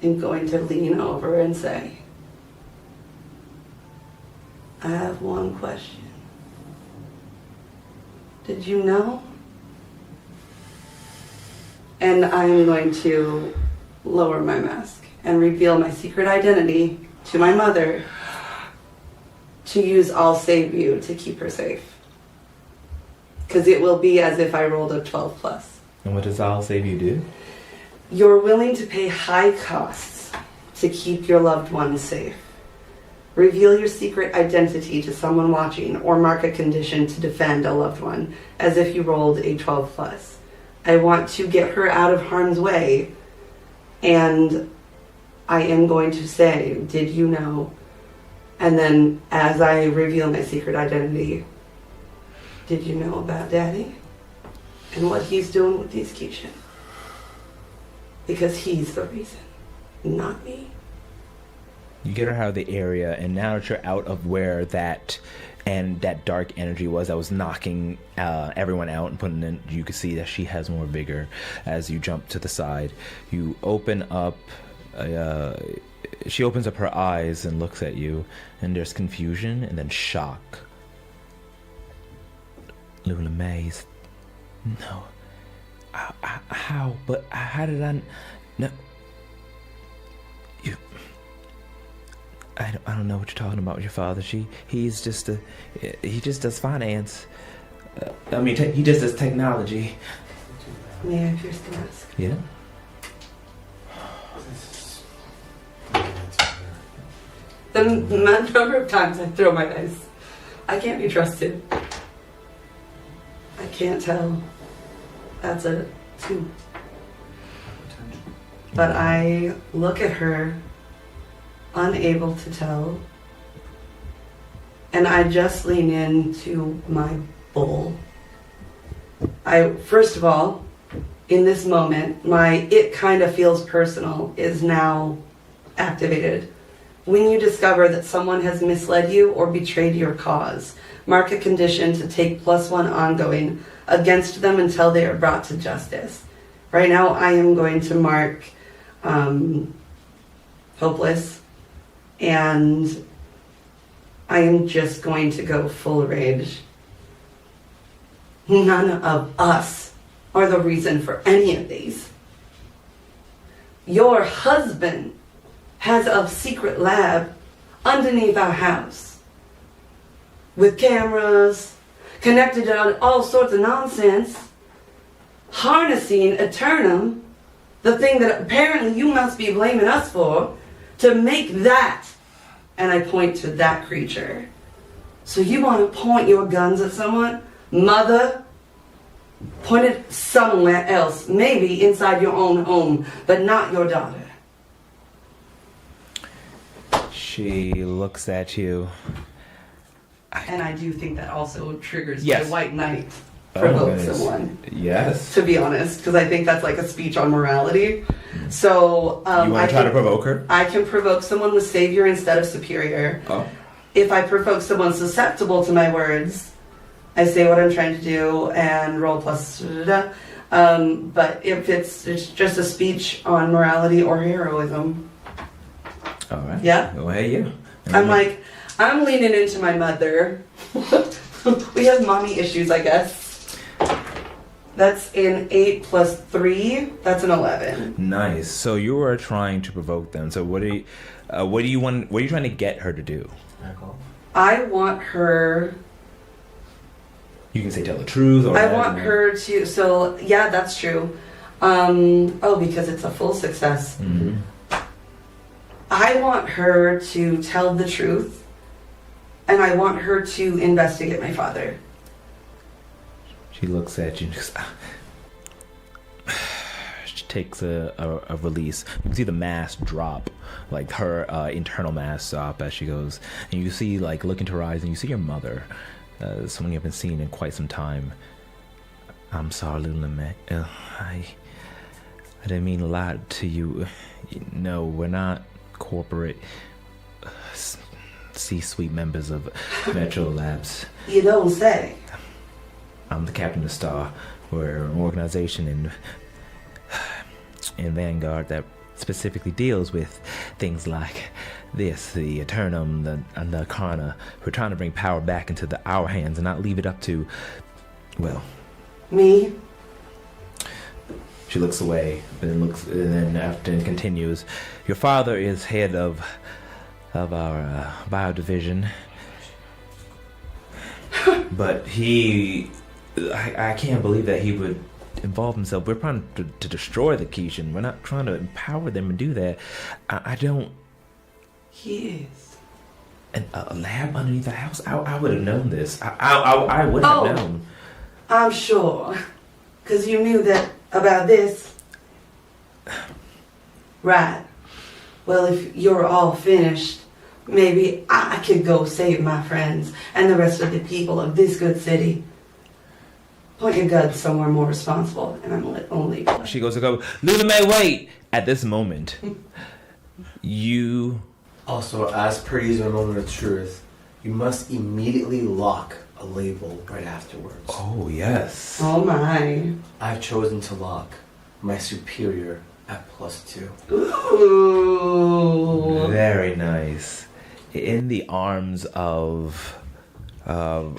am going to lean over and say, I have one question. Did you know? And I'm going to lower my mask and reveal my secret identity to my mother to use I'll save you to keep her safe. Because it will be as if I rolled a 12 plus.
And what does I'll save you do?
You're willing to pay high costs to keep your loved ones safe. Reveal your secret identity to someone watching or mark a condition to defend a loved one as if you rolled a 12 plus. I want to get her out of harm's way, and I am going to say, did you know? And then as I reveal my secret identity, did you know about Daddy and what he's doing with these Keisha? Because he's the reason, not me.
You get her out of the area, and now that you're out of where that dark energy was that was knocking everyone out and putting in, you can see that she has more vigor. As you jump to the side, you open up. She opens up her eyes and looks at you, and there's confusion and then shock. Lula Marie, no. How? But how did I? No. You. I don't know what you're talking about with your father. He just does finance. He just does technology.
May I pierce the mask?
Yeah.
The number of times I throw my dice, I can't be trusted. I can't tell. That's a 2. But I look at her, unable to tell, and I just lean into my bowl. First of all, in this moment, my it kind of feels personal is now activated. When you discover that someone has misled you or betrayed your cause, mark a condition to take +1 ongoing against them until they are brought to justice. Right now, I am going to mark hopeless, and I am just going to go full rage. None of us are the reason for any of these. Your husband has a secret lab underneath our house with cameras connected on all sorts of nonsense, harnessing Eternum, the thing that apparently you must be blaming us for, to make that, and I point to that creature. So you want to point your guns at someone? Mother, point it somewhere else, maybe inside your own home, but not your daughter.
She looks at you.
And I do think that also triggers
Yes.
my white knight provoke someone.
Yes.
To be honest, because I think that's like a speech on morality. So
You want to try to provoke her?
I can provoke someone with savior instead of superior.
Oh.
If I provoke someone susceptible to my words, I say what I'm trying to do and roll plus. But if it's just a speech on morality or heroism.
All right.
Yeah.
Well, hey, yeah.
I'm leaning into my mother. We have mommy issues, I guess. That's an 8 plus 3. That's an 11.
Nice. So you are trying to provoke them. So what do you want? What are you trying to get her to do?
I want her.
You can say tell the truth, or
I want her to. So yeah, that's true. Because it's a full success.
Mm-hmm.
I want her to tell the truth, and I want her to investigate my father.
She looks at you and just she takes a release. You can see the mask drop, like her internal mask drop as she goes, and you see, like, look into her eyes, and you see your mother, someone you haven't seen in quite some time. I'm sorry, Lula Marie. I didn't mean a lot to you. No, we're not corporate C-suite members of Metro Labs.
You don't say.
I'm the captain of Star. We're an organization in Vanguard that specifically deals with things like this, the Eternum, and the Arcana. We're trying to bring power back into our hands and not leave it up to, well...
Me?
She looks away, and then after and continues. Your father is head of our bio division, but I can't believe that he would involve himself. We're trying to destroy the Kishin. We're not trying to empower them and do that. I don't.
He is.
A lab underneath the house? I would have known this. I would have known.
I'm sure. Because you knew that about this. Right. Well, if you're all finished, maybe I could go save my friends and the rest of the people of this good city. Point your gun somewhere more responsible, and I'm only.
She goes to go, Lula May, wait! At this moment, you...
Also, as per usual moment of truth, you must immediately lock a label right afterwards.
Oh, yes.
Oh my.
I've chosen to lock my superior at +2.
Ooh.
Very nice. In the arms of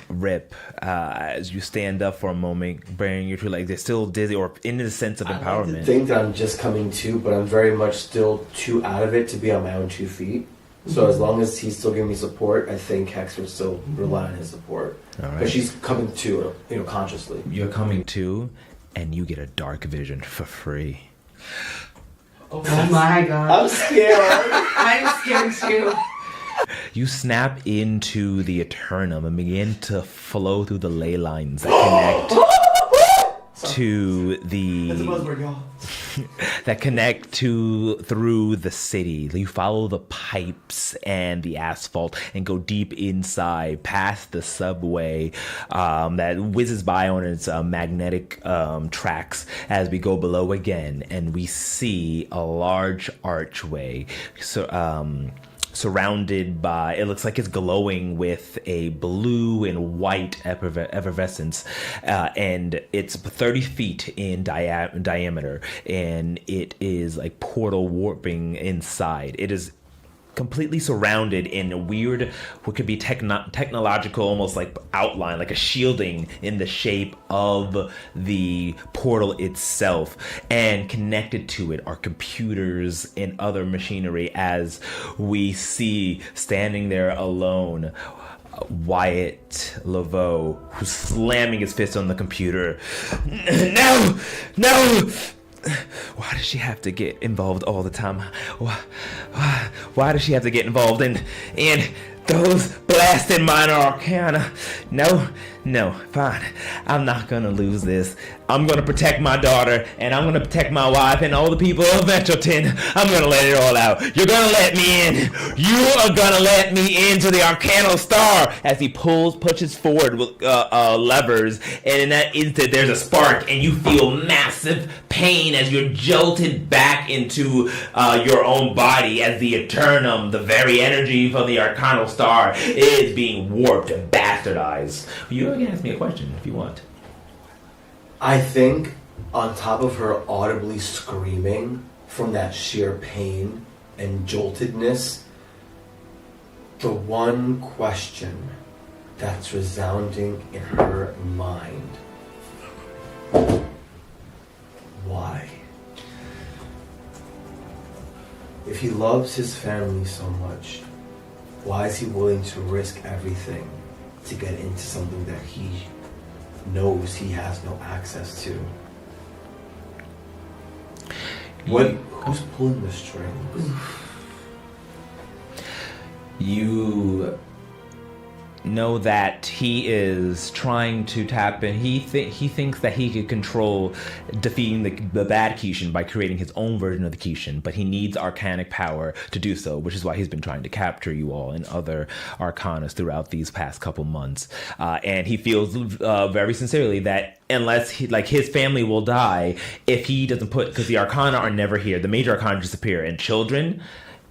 Rip, as you stand up for a moment, bearing your true, like they're still dizzy or in the sense of empowerment.
I like to think that I'm just coming to, but I'm very much still too out of it to be on my own 2 feet. So as long as he's still giving me support, I think Hex would still rely on his support.
All right.
But she's coming to, consciously.
You're coming to, and you get a dark vision for free.
Oh my god.
I'm scared.
I'm scared too.
You snap into the Eternum and begin to flow through the ley lines that connect to the...
That's a buzzword, y'all.
that connect through the city. You follow the pipes and the asphalt and go deep inside, past the subway that whizzes by on its magnetic tracks as we go below again, and we see a large archway. Surrounded by, it looks like it's glowing with a blue and white effervescence, and it's 30 feet in diameter, and it is like portal warping inside. It is completely surrounded in a weird, what could be technological, almost like outline, like a shielding in the shape of the portal itself. And connected to it are computers and other machinery, as we see standing there alone Wyatt Laveau, who's slamming his fist on the computer. No! Why does she have to get involved all the time? Why does she have to get involved in those blasted minor arcana? No, fine. I'm not gonna lose this. I'm gonna protect my daughter, and I'm gonna protect my wife and all the people of Metroton. I'm gonna let it all out. You're gonna let me in. You are gonna let me into the Arcanal Star. As he pushes forward with levers, and in that instant, there's a spark, and you feel massive pain as you're jolted back into your own body, as the Eternum, the very energy from the Arcanal Star, is being warped and bastardized. You can ask me a question if you want.
I think on top of her audibly screaming from that sheer pain and joltedness, the one question that's resounding in her mind: why? If he loves his family so much, why is he willing to risk everything to get into something that he knows he has no access to? Who's pulling the strings?
You know that he is trying to tap in. He thinks that he could control defeating the bad Kishin by creating his own version of the Kishin, but he needs arcanic power to do so, which is why he's been trying to capture you all and other arcanas throughout these past couple months. And he feels very sincerely that unless his family will die if he doesn't because the arcana are never here. The major arcana disappear, and children,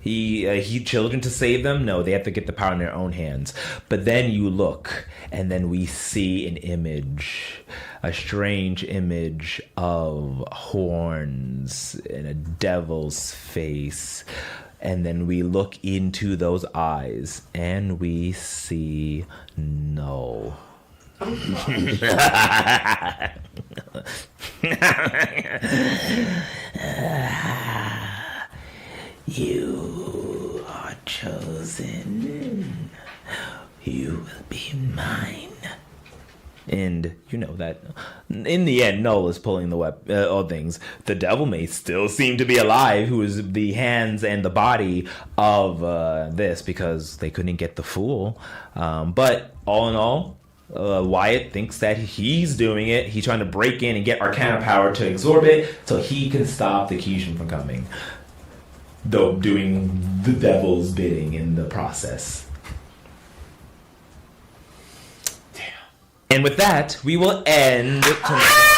He children to save them? No, they have to get the power in their own hands. But then you look, and then we see an image, a strange image of horns and a devil's face. And then we look into those eyes, and we see no. You are chosen. You will be mine. And you know that in the end, Null is pulling the all things. The devil may still seem to be alive, who is the hands and the body of this, because they couldn't get the fool. But all in all, Wyatt thinks that he's doing it. He's trying to break in and get Arcana power to absorb it so he can stop the Kishin from coming. Though doing the devil's bidding in the process. And with that, we will end tonight.